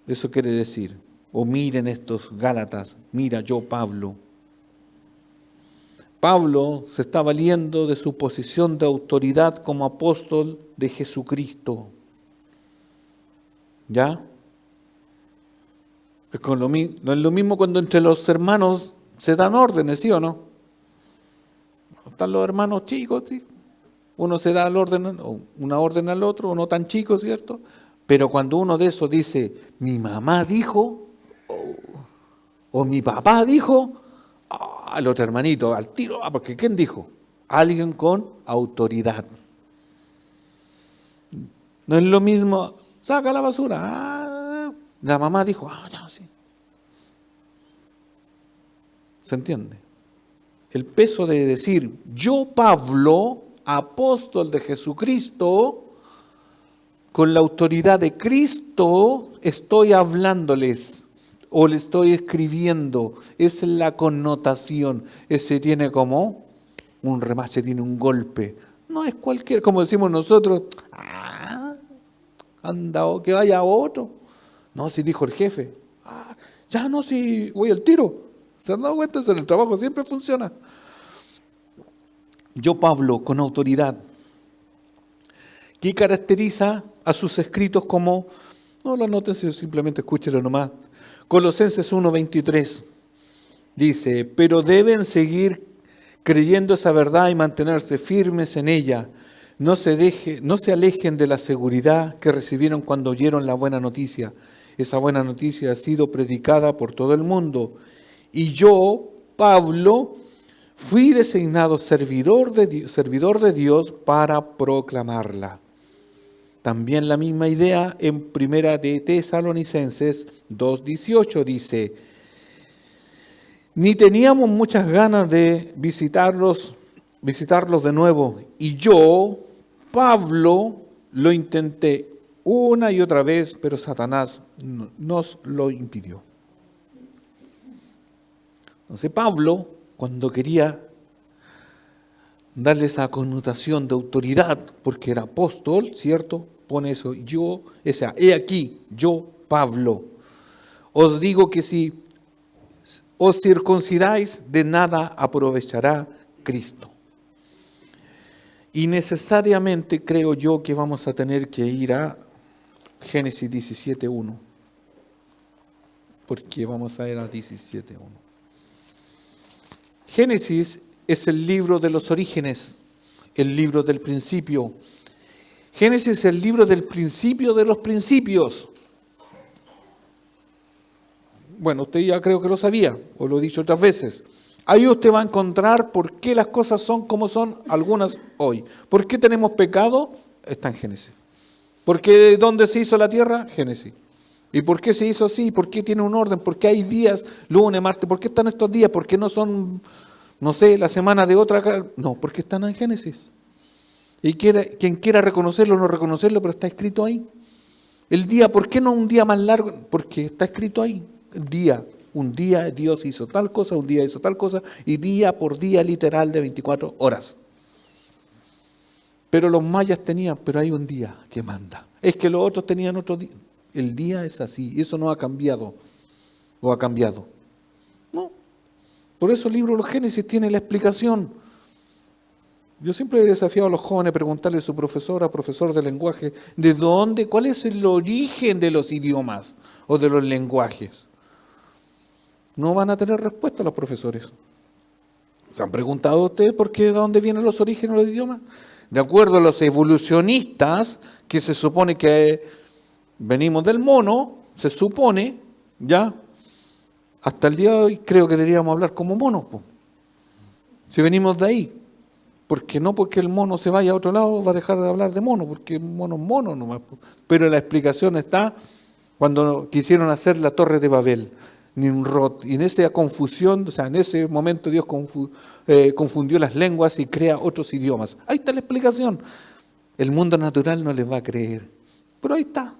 Eso quiere decir, o miren estos Gálatas, mira, yo Pablo. Pablo se está valiendo de su posición de autoridad como apóstol de Jesucristo. ¿Ya? No es lo mismo cuando entre los hermanos se dan órdenes, ¿sí o no? Están los hermanos chicos, ¿sí? Uno se da una orden al otro, uno tan chico, ¿cierto? Pero cuando uno de esos dice: mi mamá dijo, o mi papá dijo, al otro hermanito, al tiro, porque ¿quién dijo? Alguien con autoridad. No es lo mismo, saca la basura, la mamá dijo, ya, sí. ¿Se entiende? El peso de decir, yo Pablo, apóstol de Jesucristo, con la autoridad de Cristo, estoy hablándoles o le estoy escribiendo. Esa es la connotación. Ese tiene como un remache, tiene un golpe. No es cualquier, como decimos nosotros, anda, que vaya otro. No, si dijo el jefe. Ya no, si voy al tiro. ¿Se han dado cuenta? Eso en el trabajo siempre funciona. Yo, Pablo, con autoridad, ¿qué caracteriza a sus escritos como, no lo anoten, simplemente escúchenlo nomás? Colosenses 1:23 dice, pero deben seguir creyendo esa verdad y mantenerse firmes en ella. No se alejen de la seguridad que recibieron cuando oyeron la buena noticia. Esa buena noticia ha sido predicada por todo el mundo. Y yo, Pablo, fui designado servidor de Dios para proclamarla. También la misma idea en Primera de Tesalonicenses 2:18 dice, ni teníamos muchas ganas de visitarlos de nuevo. Y yo, Pablo, lo intenté una y otra vez, pero Satanás nos lo impidió. Entonces Pablo, cuando quería darle esa connotación de autoridad, porque era apóstol, ¿cierto? Pone eso, he aquí, yo, Pablo, os digo que si os circuncidáis, de nada aprovechará Cristo. Y necesariamente creo yo que vamos a tener que ir a Génesis 17:1. Porque vamos a ir a 17:1. Génesis es el libro de los orígenes, el libro del principio. Génesis es el libro del principio de los principios. Bueno, usted ya creo que lo sabía, o lo he dicho otras veces. Ahí usted va a encontrar por qué las cosas son como son algunas hoy. ¿Por qué tenemos pecado? Está en Génesis. ¿Por qué dónde se hizo la tierra? Génesis. ¿Y por qué se hizo así? ¿Por qué tiene un orden? ¿Por qué hay días, lunes, martes? ¿Por qué están estos días? ¿Por qué no son, no sé, la semana de otra? No, porque están en Génesis. Y quien quiera reconocerlo o no reconocerlo, pero está escrito ahí. El día, ¿por qué no un día más largo? Porque está escrito ahí. El día. Un día Dios hizo tal cosa, un día hizo tal cosa, y día por día literal de 24 horas. Pero los mayas tenían, pero hay un día que manda. Es que los otros tenían otro día. El día es así, eso no ha cambiado. ¿O ha cambiado? No. Por eso el libro de los Génesis tiene la explicación. Yo siempre he desafiado a los jóvenes a preguntarle a su profesor de lenguaje, ¿de dónde, cuál es el origen de los idiomas o de los lenguajes? No van a tener respuesta los profesores. ¿Se han preguntado ustedes por qué, de dónde vienen los orígenes de los idiomas? De acuerdo a los evolucionistas, que se supone que venimos del mono, se supone, ya, hasta el día de hoy creo que deberíamos hablar como monos, pues. Si venimos de ahí. Porque no porque el mono se vaya a otro lado va a dejar de hablar de mono, porque mono es mono nomás. Pero la explicación está cuando quisieron hacer la Torre de Babel. Nimrod, y en esa confusión, o sea, en ese momento Dios confundió las lenguas y crea otros idiomas. Ahí está la explicación. El mundo natural no les va a creer, pero ahí está.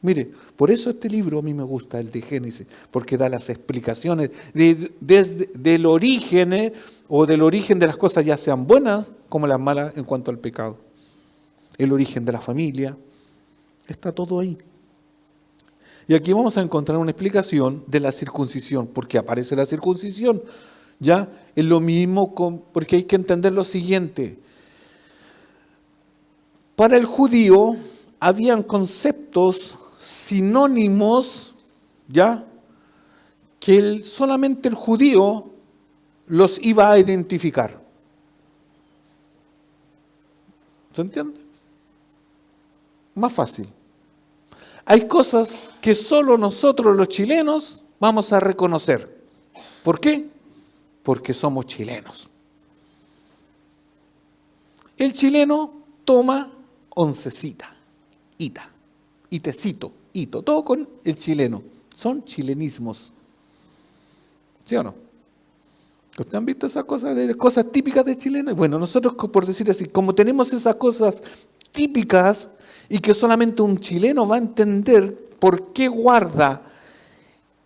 Mire, por eso este libro a mí me gusta, el de Génesis, porque da las explicaciones desde del origen o del origen de las cosas, ya sean buenas como las malas en cuanto al pecado. El origen de la familia, está todo ahí. Y aquí vamos a encontrar una explicación de la circuncisión, porque aparece la circuncisión. Ya es lo mismo, porque hay que entender lo siguiente. Para el judío habían conceptos sinónimos, ya, que solamente el judío los iba a identificar. ¿Se entiende? Más fácil. Hay cosas que solo nosotros los chilenos vamos a reconocer. ¿Por qué? Porque somos chilenos. El chileno toma oncecita, ita, itecito, hito, todo con el chileno. Son chilenismos. ¿Sí o no? ¿Ustedes han visto esas cosas típicas de chilenos? Bueno, nosotros, por decir así, como tenemos esas cosas típicas y que solamente un chileno va a entender por qué guarda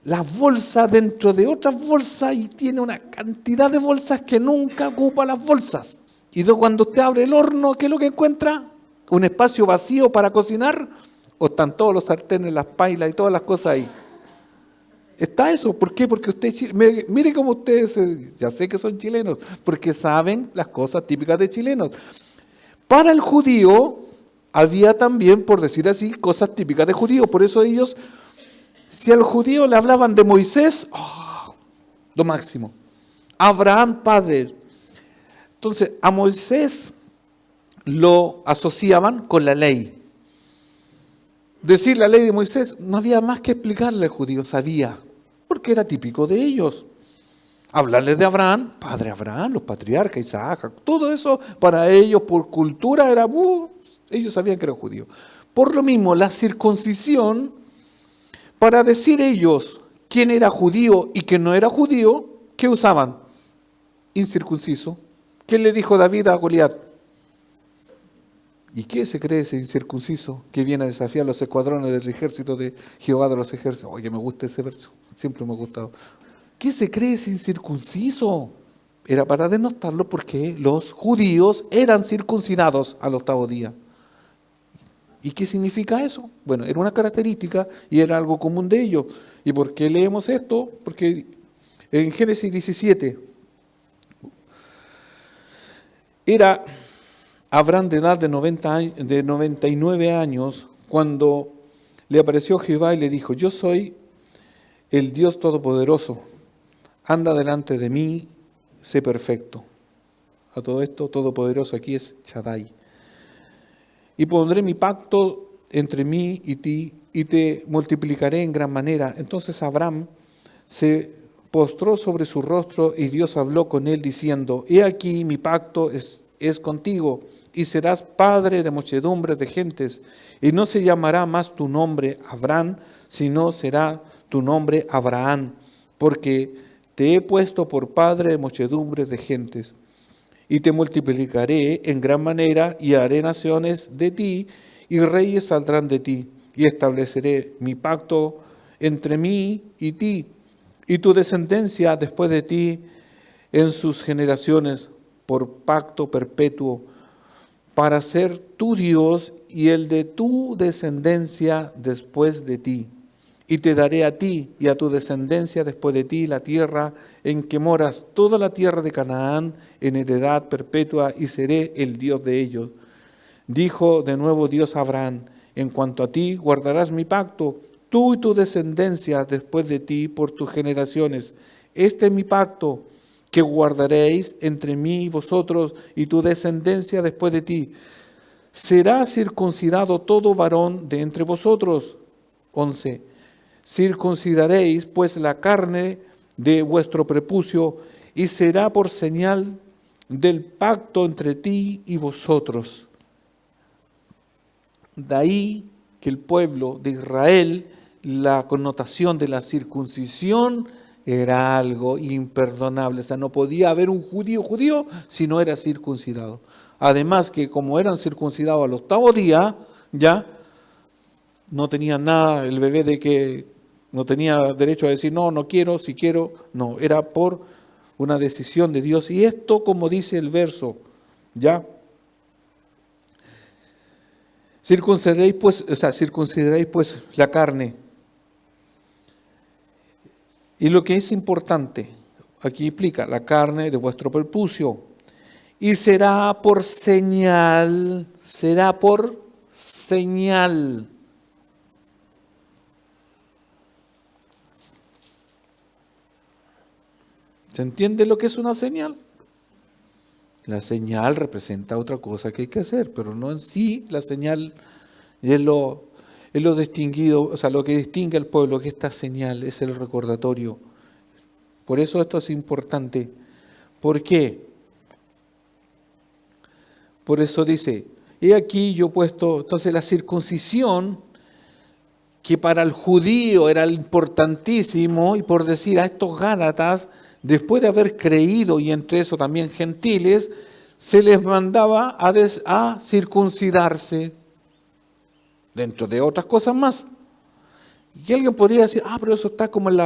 las bolsas dentro de otras bolsas y tiene una cantidad de bolsas que nunca ocupa las bolsas. Y luego cuando usted abre el horno, ¿qué es lo que encuentra? ¿Un espacio vacío para cocinar? ¿O están todos los sartenes, las pailas y todas las cosas ahí? Está eso. ¿Por qué? Porque usted, mire cómo ustedes, ya sé que son chilenos, porque saben las cosas típicas de chilenos. Para el judío había también, por decir así, cosas típicas de judío. Por eso ellos, si al judío le hablaban de Moisés, lo máximo. Abraham, padre. Entonces, a Moisés lo asociaban con la ley. Decir la ley de Moisés, no había más que explicarle al judío, sabía, porque era típico de ellos. Hablarles de Abraham, padre Abraham, los patriarcas, Isaac, todo eso para ellos por cultura era, ellos sabían que era judío. Por lo mismo, la circuncisión, para decir ellos quién era judío y quién no era judío, ¿qué usaban? Incircunciso. ¿Qué le dijo David a Goliat? ¿Y qué se cree ese incircunciso que viene a desafiar los escuadrones del ejército de Jehová de los ejércitos? Oye, me gusta ese verso, siempre me ha gustado. ¿Qué se cree ese incircunciso? Era para denostarlo porque los judíos eran circuncidados al 8º día. ¿Y qué significa eso? Bueno, era una característica y era algo común de ellos. ¿Y por qué leemos esto? Porque en Génesis 17 era Abraham de edad de 99 años cuando le apareció Jehová y le dijo, yo soy el Dios Todopoderoso, anda delante de mí, sé perfecto. A todo esto, Todopoderoso aquí es Shaddai. Y pondré mi pacto entre mí y ti y te multiplicaré en gran manera. Entonces Abraham se postró sobre su rostro y Dios habló con él diciendo, he aquí mi pacto es contigo y serás padre de muchedumbres de gentes y no se llamará más tu nombre Abraham, sino será tu nombre Abraham, porque te he puesto por padre de muchedumbres de gentes. Y te multiplicaré en gran manera y haré naciones de ti y reyes saldrán de ti y estableceré mi pacto entre mí y ti y tu descendencia después de ti en sus generaciones por pacto perpetuo para ser tu Dios y el de tu descendencia después de ti. Y te daré a ti y a tu descendencia después de ti la tierra en que moras, toda la tierra de Canaán en heredad perpetua y seré el Dios de ellos. Dijo de nuevo Dios a Abraham, en cuanto a ti guardarás mi pacto, tú y tu descendencia después de ti por tus generaciones. Este es mi pacto que guardaréis entre mí y vosotros y tu descendencia después de ti. Será circuncidado todo varón de entre vosotros. 11. Circuncidaréis pues la carne de vuestro prepucio y será por señal del pacto entre ti y vosotros. De ahí que el pueblo de Israel, la connotación de la circuncisión era algo imperdonable. O sea, no podía haber un judío si no era circuncidado. Además que como eran circuncidados al 8º día, ya no tenían nada, el bebé de que no tenía derecho a decir, no quiero, si quiero. No, era por una decisión de Dios. Y esto, como dice el verso, ya. Circuncidaréis pues la carne. Y lo que es importante, aquí explica, la carne de vuestro prepucio. Y será por señal. ¿Se entiende lo que es una señal? La señal representa otra cosa que hay que hacer, pero no en sí la señal es lo distinguido, o sea, lo que distingue al pueblo, que esta señal es el recordatorio. Por eso esto es importante. ¿Por qué? Por eso dice, he aquí yo he puesto, entonces la circuncisión, que para el judío era importantísimo, y por decir a estos Gálatas, después de haber creído, y entre eso también gentiles, se les mandaba a circuncidarse, dentro de otras cosas más. Y alguien podría decir, pero eso está como en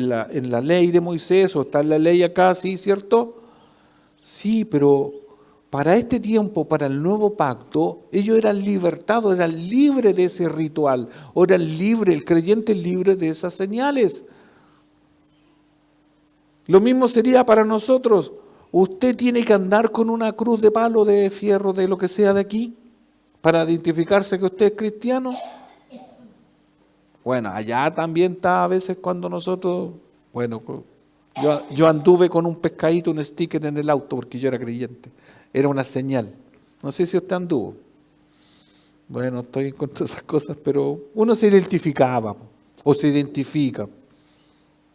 la ley de Moisés, o está en la ley acá, ¿sí, cierto? Sí, pero para este tiempo, para el nuevo pacto, ellos eran libertados, eran libres de ese ritual, o eran libres, el creyente es libre de esas señales. Lo mismo sería para nosotros. Usted tiene que andar con una cruz de palo, de fierro, de lo que sea de aquí, para identificarse que usted es cristiano. Bueno, allá también está a veces cuando nosotros, bueno, yo anduve con un pescadito, un sticker en el auto porque yo era creyente. Era una señal. No sé si usted anduvo. Bueno, estoy en contra de esas cosas, pero uno se identificaba o se identifica.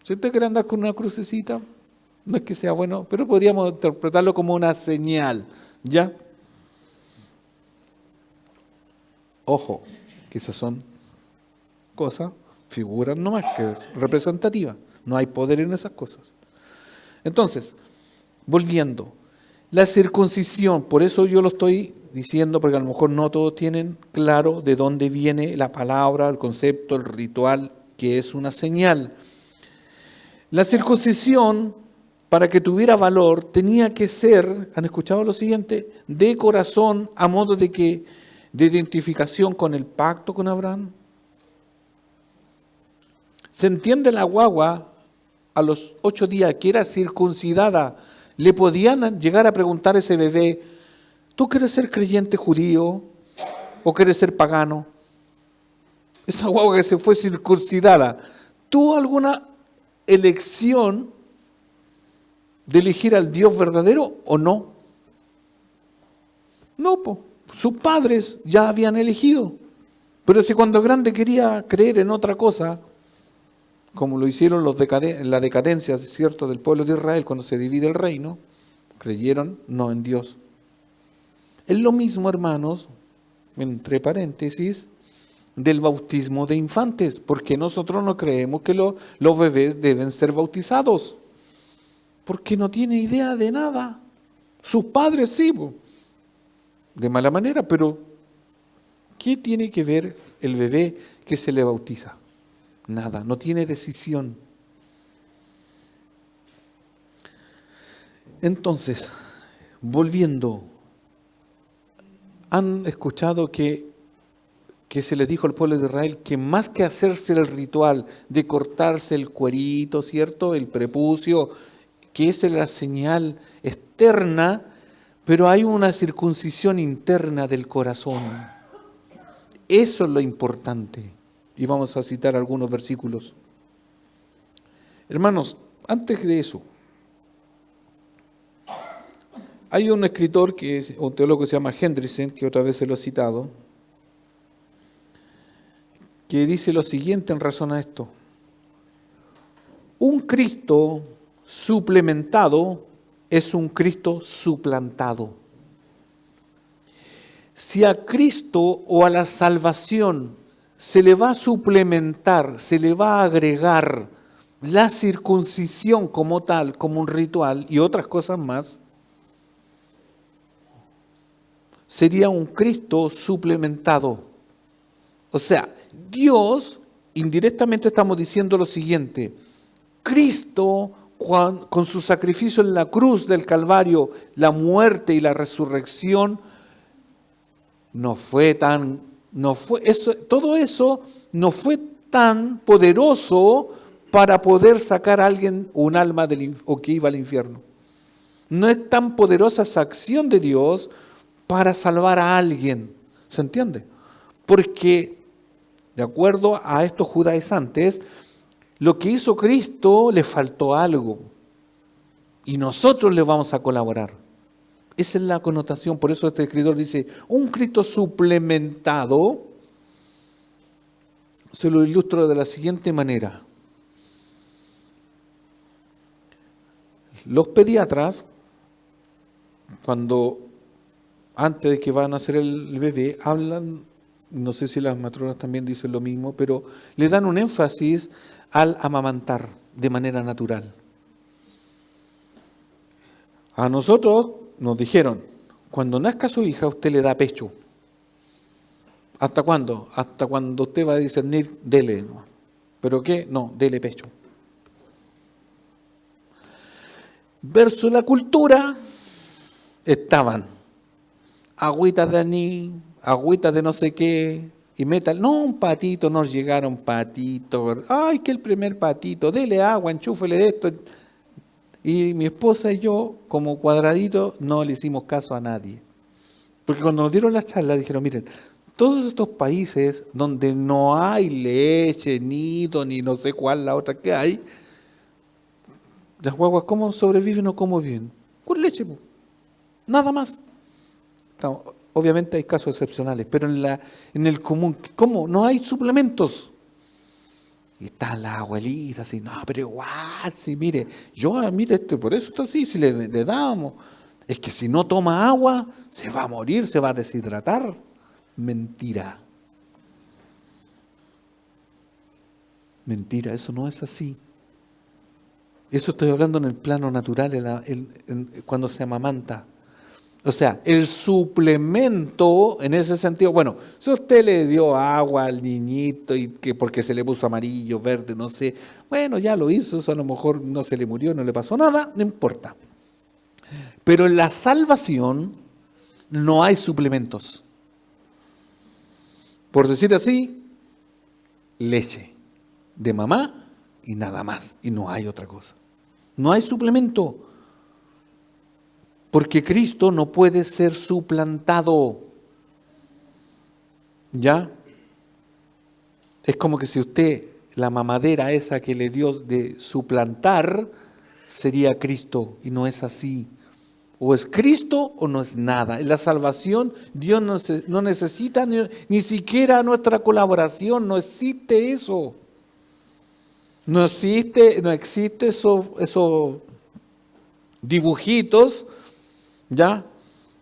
Si usted quiere andar con una crucecita, no es que sea bueno, pero podríamos interpretarlo como una señal, ¿ya? Ojo, que esas son cosas, figuras nomás, que es representativa. No hay poder en esas cosas. Entonces, volviendo, la circuncisión, por eso yo lo estoy diciendo, porque a lo mejor no todos tienen claro de dónde viene la palabra, el concepto, el ritual, que es una señal. La circuncisión, para que tuviera valor, tenía que ser, ¿han escuchado lo siguiente? De corazón, a modo de identificación con el pacto con Abraham. ¿Se entiende la guagua a los 8 días que era circuncidada? Le podían llegar a preguntar a ese bebé, ¿tú quieres ser creyente judío o quieres ser pagano? Esa guagua que se fue circuncidada, ¿tuvo alguna elección de elegir al Dios verdadero o no? No, sus padres ya habían elegido. Pero si cuando grande quería creer en otra cosa, como lo hicieron en la decadencia, ¿cierto?, del pueblo de Israel cuando se divide el reino, creyeron no en Dios. Es lo mismo, hermanos, entre paréntesis, del bautismo de infantes, porque nosotros no creemos que los bebés deben ser bautizados, porque no tiene idea de nada. Sus padres sí, de mala manera, pero ¿qué tiene que ver el bebé que se le bautiza? Nada, no tiene decisión. Entonces, volviendo, han escuchado que se les dijo al pueblo de Israel que más que hacerse el ritual de cortarse el cuerito, ¿cierto?, el prepucio, que esa es la señal externa, pero hay una circuncisión interna del corazón. Eso es lo importante. Y vamos a citar algunos versículos. Hermanos, antes de eso, hay un escritor, un teólogo que se llama Hendriksen, que otra vez se lo he citado, que dice lo siguiente en razón a esto. Un Cristo suplementado es un Cristo suplantado. Si a Cristo o a la salvación se le va a suplementar, se le va a agregar la circuncisión como tal, como un ritual y otras cosas más, sería un Cristo suplementado. O sea, Dios, indirectamente estamos diciendo lo siguiente: Cristo, con su sacrificio en la cruz del Calvario, la muerte y la resurrección, todo eso no fue tan poderoso para poder sacar a alguien, un alma o que iba al infierno. No es tan poderosa esa acción de Dios para salvar a alguien. ¿Se entiende? Porque, de acuerdo a estos judaizantes, lo que hizo Cristo le faltó algo. Y nosotros le vamos a colaborar. Esa es la connotación. Por eso este escritor dice, un Cristo suplementado, se lo ilustro de la siguiente manera. Los pediatras, antes de que van a nacer el bebé, hablan, no sé si las matronas también dicen lo mismo, pero le dan un énfasis al amamantar de manera natural. A nosotros nos dijeron, cuando nazca su hija, usted le da pecho. ¿Hasta cuándo? Hasta cuando usted va a discernir, dele. ¿No? ¿Pero qué? No, dele pecho. Versus la cultura, estaban agüitas de anís, agüitas de no sé qué, y metal. No, un patito, nos llegaron patitos. Ay, que el primer patito, dele agua, enchúfele esto. Y mi esposa y yo, como cuadradito, no le hicimos caso a nadie. Porque cuando nos dieron la charla, dijeron, miren, todos estos países donde no hay leche, nido, ni no sé cuál la otra que hay, las guaguas, ¿cómo sobreviven o cómo viven? Con leche, po. Nada más. No, obviamente hay casos excepcionales, pero en el común, ¿cómo? No hay suplementos. Y están las abuelitas así, no, pero igual, sí, mire, mire, por eso está así, si le damos. Es que si no toma agua, se va a morir, se va a deshidratar. Mentira. Mentira, eso no es así. Eso estoy hablando en el plano natural, cuando se amamanta. O sea, el suplemento en ese sentido, bueno, si usted le dio agua al niñito y que porque se le puso amarillo, verde, no sé, bueno, ya lo hizo, eso a lo mejor no se le murió, no le pasó nada, no importa. Pero en la salvación no hay suplementos. Por decir así, leche de mamá y nada más, y no hay otra cosa. No hay suplemento. Porque Cristo no puede ser suplantado. ¿Ya? Es como que si usted, la mamadera esa que le dio de suplantar, sería Cristo. Y no es así. O es Cristo o no es nada. En la salvación Dios no necesita ni siquiera nuestra colaboración. No existe eso. No existe esos dibujitos, ¿ya?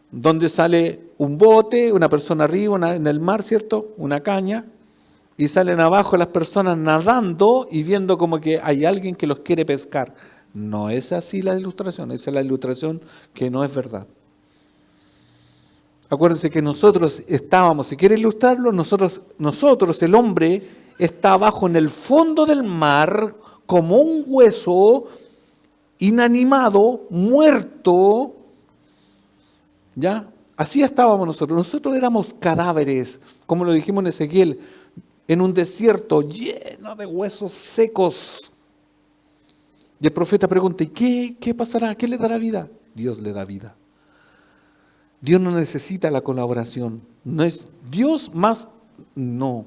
Donde sale un bote, una persona arriba, en el mar, ¿cierto? Una caña, y salen abajo las personas nadando y viendo como que hay alguien que los quiere pescar. No es así la ilustración, esa es la ilustración que no es verdad. Acuérdense que nosotros estábamos, si quiere ilustrarlo, nosotros, el hombre, está abajo en el fondo del mar como un hueso inanimado, muerto. ¿Ya? Así estábamos nosotros. Nosotros éramos cadáveres, como lo dijimos en Ezequiel, en un desierto lleno de huesos secos. Y el profeta pregunta, ¿y qué pasará? ¿Qué le dará vida? Dios le da vida. Dios no necesita la colaboración. No es Dios más, no.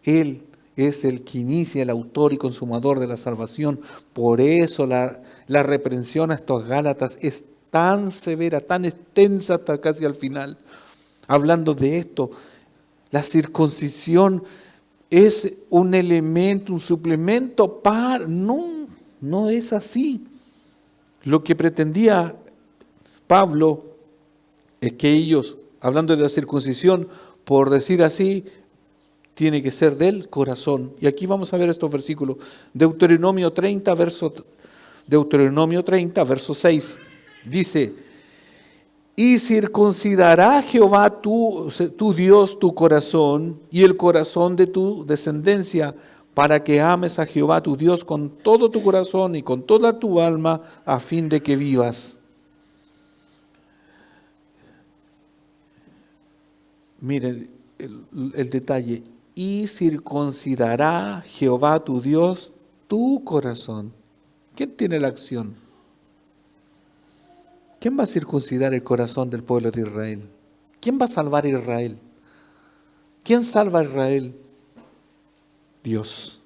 Él es el que inicia, el autor y consumador de la salvación. Por eso la reprensión a estos Gálatas es tan severa, tan extensa hasta casi al final. Hablando de esto, la circuncisión es un elemento, un suplemento para... No es así. Lo que pretendía Pablo es que ellos, hablando de la circuncisión, por decir así, tiene que ser del corazón. Y aquí vamos a ver estos versículos. Deuteronomio 30, verso 6, dice, y circuncidará Jehová tu Dios tu corazón y el corazón de tu descendencia, para que ames a Jehová tu Dios con todo tu corazón y con toda tu alma, a fin de que vivas. Miren el detalle. Y circuncidará Jehová tu Dios tu corazón. ¿Quién tiene la acción? ¿Quién va a circuncidar el corazón del pueblo de Israel? ¿Quién va a salvar a Israel? ¿Quién salva a Israel? Dios.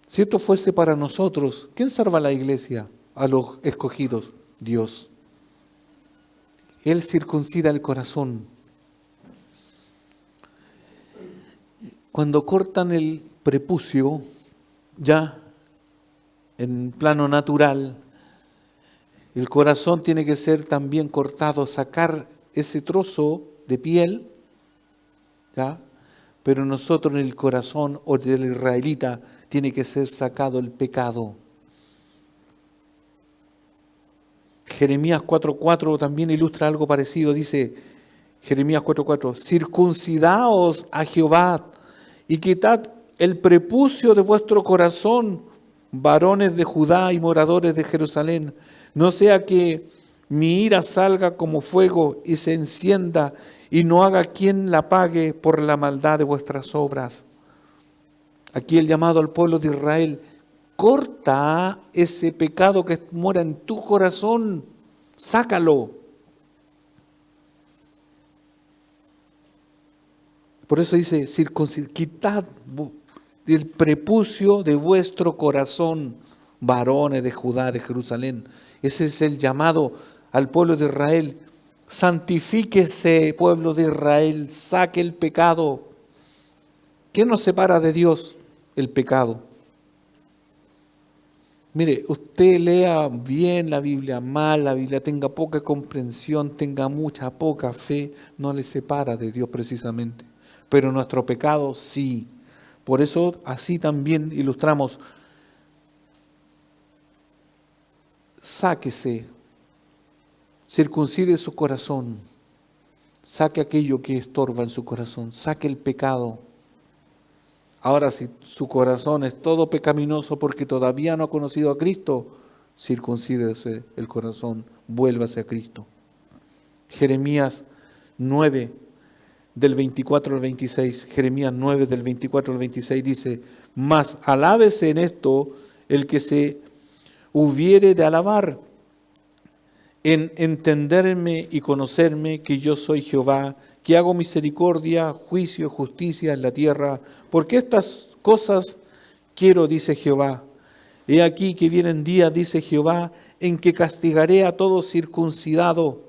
Si esto fuese para nosotros, ¿quién salva a la iglesia? A los escogidos. Dios. Él circuncida el corazón. Cuando cortan el prepucio, ya en plano natural, el corazón tiene que ser también cortado, sacar ese trozo de piel, ¿ya? Pero nosotros en el corazón o del israelita tiene que ser sacado el pecado. Jeremías 4:4 también ilustra algo parecido. Dice Jeremías 4:4, circuncidaos a Jehová y quitad el prepucio de vuestro corazón, varones de Judá y moradores de Jerusalén, no sea que mi ira salga como fuego y se encienda y no haga quien la pague por la maldad de vuestras obras. Aquí el llamado al pueblo de Israel: corta ese pecado que mora en tu corazón, sácalo. Por eso dice, quitad el prepucio de vuestro corazón, varones de Judá, de Jerusalén. Ese es el llamado al pueblo de Israel. Santifíquese, pueblo de Israel, saque el pecado. ¿Qué nos separa de Dios? El pecado. Mire, usted lea bien la Biblia, mal la Biblia, tenga poca comprensión, tenga poca fe, no le separa de Dios precisamente. Pero nuestro pecado sí. Por eso así también ilustramos: sáquese, circuncide su corazón, saque aquello que estorba en su corazón, saque el pecado. Ahora, si su corazón es todo pecaminoso porque todavía no ha conocido a Cristo, circuncídese el corazón, vuélvase a Cristo. Jeremías 9, del 24 al 26, Jeremías 9, del 24 al 26 dice: mas alábese en esto el que se hubiere de alabar, en entenderme y conocerme que yo soy Jehová, que hago misericordia, juicio, justicia en la tierra, porque estas cosas quiero, dice Jehová. He aquí que vienen días, dice Jehová, en que castigaré a todo circuncidado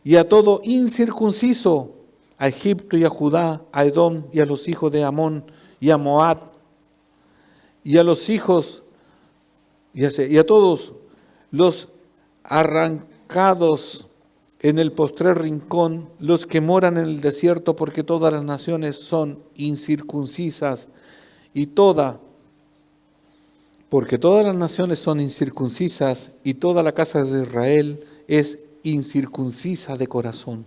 y a todo incircunciso, a Egipto y a Judá, a Edom y a los hijos de Amón y a Moab, y a los hijos, y a todos los arrancados en el postrer rincón, los que moran en el desierto, porque todas las naciones son incircuncisas, porque todas las naciones son incircuncisas, y toda la casa de Israel es incircuncisa de corazón.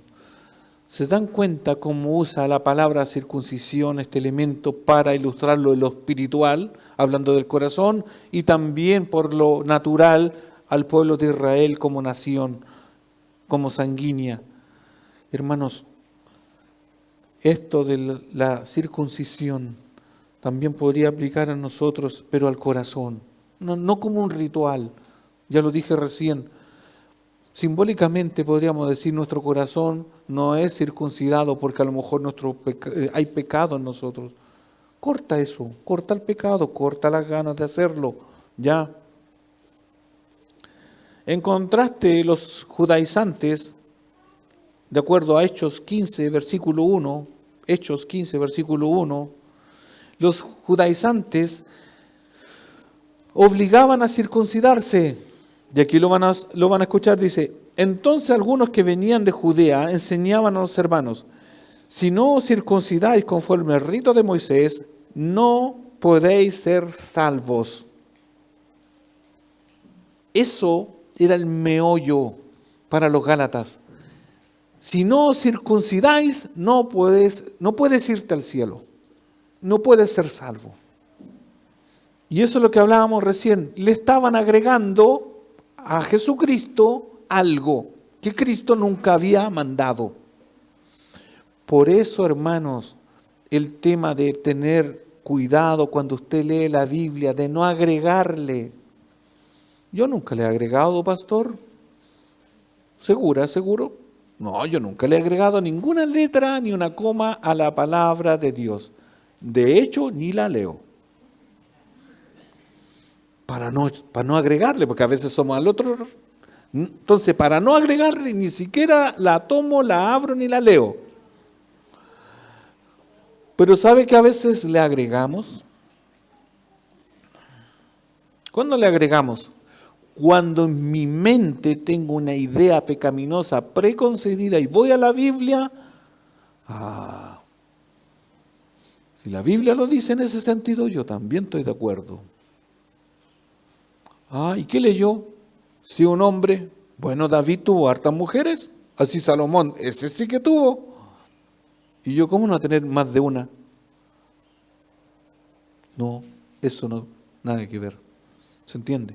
¿Se dan cuenta cómo usa la palabra circuncisión, este elemento, para ilustrarlo en lo espiritual, hablando del corazón, y también por lo natural al pueblo de Israel como nación, como sanguínea? Hermanos, esto de la circuncisión también podría aplicar a nosotros, pero al corazón, no como un ritual. Ya lo dije recién, simbólicamente podríamos decir: nuestro corazón no es circuncidado porque a lo mejor hay pecado en nosotros. Corta eso, corta el pecado, corta las ganas de hacerlo, ya. En contraste, los judaizantes, de acuerdo a Hechos 15, versículo 1, los judaizantes obligaban a circuncidarse. Y aquí lo van a escuchar, dice: entonces algunos que venían de Judea enseñaban a los hermanos: si no os circuncidáis conforme al rito de Moisés, no podéis ser salvos. Eso era el meollo para los gálatas. Si no os circuncidáis, no puedes irte al cielo, no puedes ser salvo. Y eso es lo que hablábamos recién. Le estaban agregando a Jesucristo algo que Cristo nunca había mandado. Por eso, hermanos, el tema de tener cuidado cuando usted lee la Biblia, de no agregarle. Yo nunca le he agregado, pastor. ¿Seguro? No, yo nunca le he agregado ninguna letra ni una coma a la palabra de Dios. De hecho, ni la leo. Para no agregarle, porque a veces somos al otro. Entonces, para no agregarle, ni siquiera la tomo, la abro ni la leo. Pero ¿sabe que a veces le agregamos? ¿Cuándo le agregamos? Cuando en mi mente tengo una idea pecaminosa preconcebida y voy a la Biblia, si la Biblia lo dice en ese sentido, yo también estoy de acuerdo. ¿Y qué leyó? Si un hombre, bueno, David tuvo hartas mujeres, así Salomón, ese sí que tuvo. ¿Y yo cómo no tener más de una? No, eso no, nada que ver. ¿Se entiende?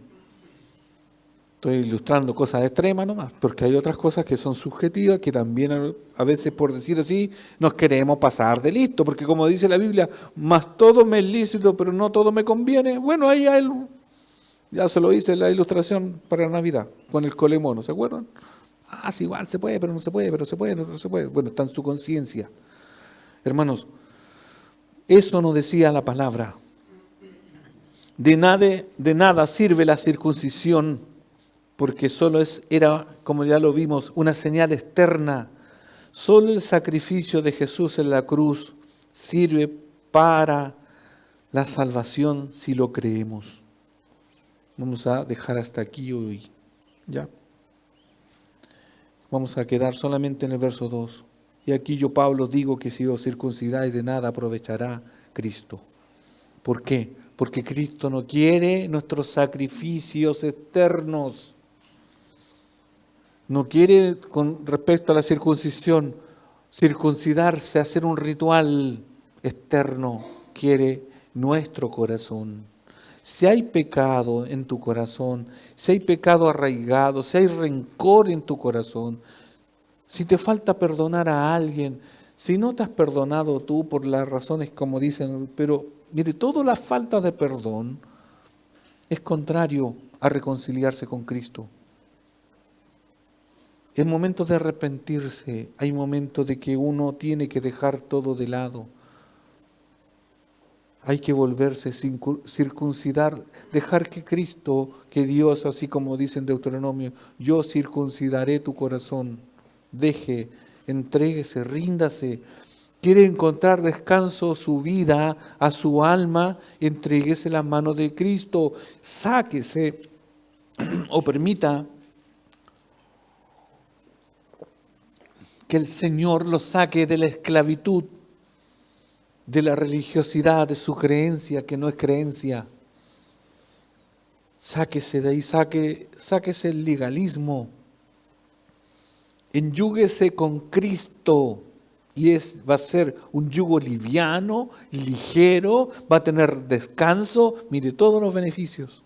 Estoy ilustrando cosas extremas nomás, porque hay otras cosas que son subjetivas, que también a veces, por decir así, nos queremos pasar de listo, porque como dice la Biblia, más todo me es lícito, pero no todo me conviene. Bueno, ahí ya se lo hice en la ilustración para Navidad, con el colemono, ¿se acuerdan? Ah, sí, igual se puede, pero no se puede, pero se puede, no se puede. Bueno, está en su conciencia. Hermanos, eso nos decía la palabra. De nada sirve la circuncisión, porque solo era, como ya lo vimos, una señal externa. Solo el sacrificio de Jesús en la cruz sirve para la salvación si lo creemos. Vamos a dejar hasta aquí hoy. ¿Ya? Vamos a quedar solamente en el verso 2. Y aquí yo, Pablo, digo que si os circuncidáis de nada aprovechará Cristo. ¿Por qué? Porque Cristo no quiere nuestros sacrificios externos. No quiere, con respecto a la circuncisión, circuncidarse, hacer un ritual externo. Quiere nuestro corazón. Si hay pecado en tu corazón, si hay pecado arraigado, si hay rencor en tu corazón, si te falta perdonar a alguien, si no te has perdonado tú por las razones como dicen, pero mire, toda la falta de perdón es contrario a reconciliarse con Cristo. Es momento de arrepentirse, hay momentos de que uno tiene que dejar todo de lado. Hay que volverse, circuncidar, dejar que Cristo, que Dios, así como dice en Deuteronomio, yo circuncidaré tu corazón. Deje, entréguese, ríndase. Quiere encontrar descanso su vida, a su alma, entréguese las manos de Cristo, sáquese o permita que el Señor lo saque de la esclavitud, de la religiosidad, de su creencia que no es creencia. Sáquese de ahí, sáquese el legalismo. Enyúguese con Cristo y va a ser un yugo liviano, ligero, va a tener descanso, mire todos los beneficios.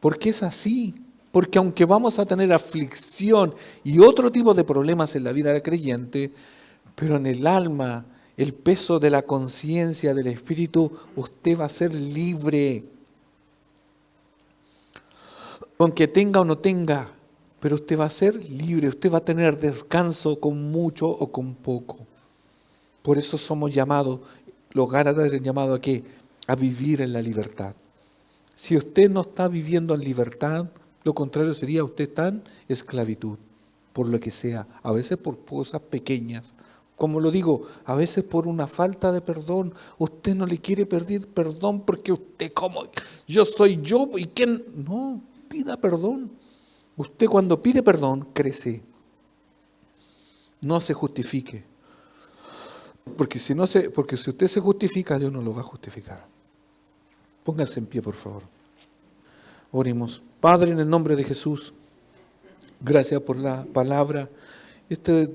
Porque es así, porque aunque vamos a tener aflicción y otro tipo de problemas en la vida del creyente, pero en el alma, el peso de la conciencia, del espíritu, usted va a ser libre. Aunque tenga o no tenga, pero usted va a ser libre, usted va a tener descanso con mucho o con poco. Por eso somos llamados, los Gálatas son llamados ¿a qué? A vivir en la libertad. Si usted no está viviendo en libertad, lo contrario sería usted está en esclavitud, por lo que sea, a veces por cosas pequeñas. Como lo digo, a veces por una falta de perdón, usted no le quiere pedir perdón porque usted como, yo soy yo y quién, no, pida perdón. Usted cuando pide perdón, crece. No se justifique. Porque si usted se justifica, Dios no lo va a justificar. Pónganse en pie, por favor. Oremos. Padre, en el nombre de Jesús, gracias por la palabra.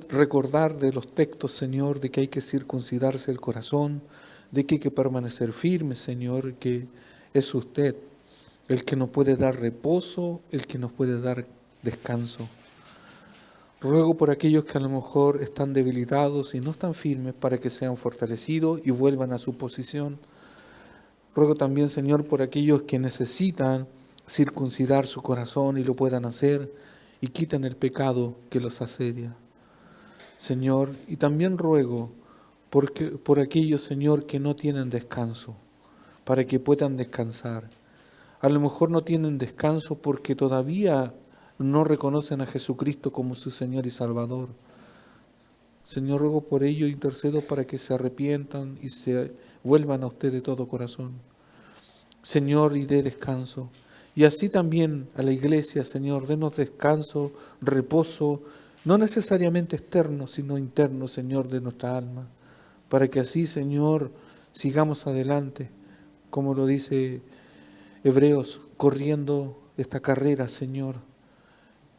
Recordar de los textos, Señor, de que hay que circuncidarse el corazón, de que hay que permanecer firme, Señor, que es usted el que nos puede dar reposo, el que nos puede dar descanso. Ruego por aquellos que a lo mejor están debilitados y no están firmes para que sean fortalecidos y vuelvan a su posición. Ruego también, Señor, por aquellos que necesitan circuncidar su corazón y lo puedan hacer y quitan el pecado que los asedia. Señor, y también ruego por aquellos, Señor, que no tienen descanso, para que puedan descansar. A lo mejor no tienen descanso porque todavía no reconocen a Jesucristo como su Señor y Salvador. Señor, ruego por ello, intercedo para que se arrepientan y se vuelvan a usted de todo corazón. Señor, y dé descanso. Y así también a la iglesia, Señor, denos descanso, reposo, no necesariamente externo, sino interno, Señor, de nuestra alma, para que así, Señor, sigamos adelante, como lo dice Hebreos, corriendo esta carrera, Señor,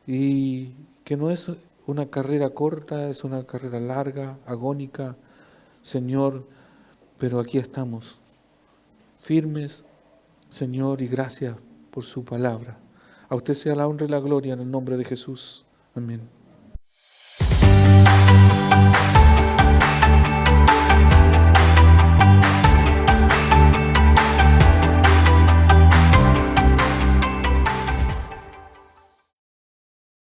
y que no es una carrera corta, es una carrera larga, agónica, Señor, pero aquí estamos, firmes, Señor, y gracias por su palabra. A usted sea la honra y la gloria en el nombre de Jesús. Amén.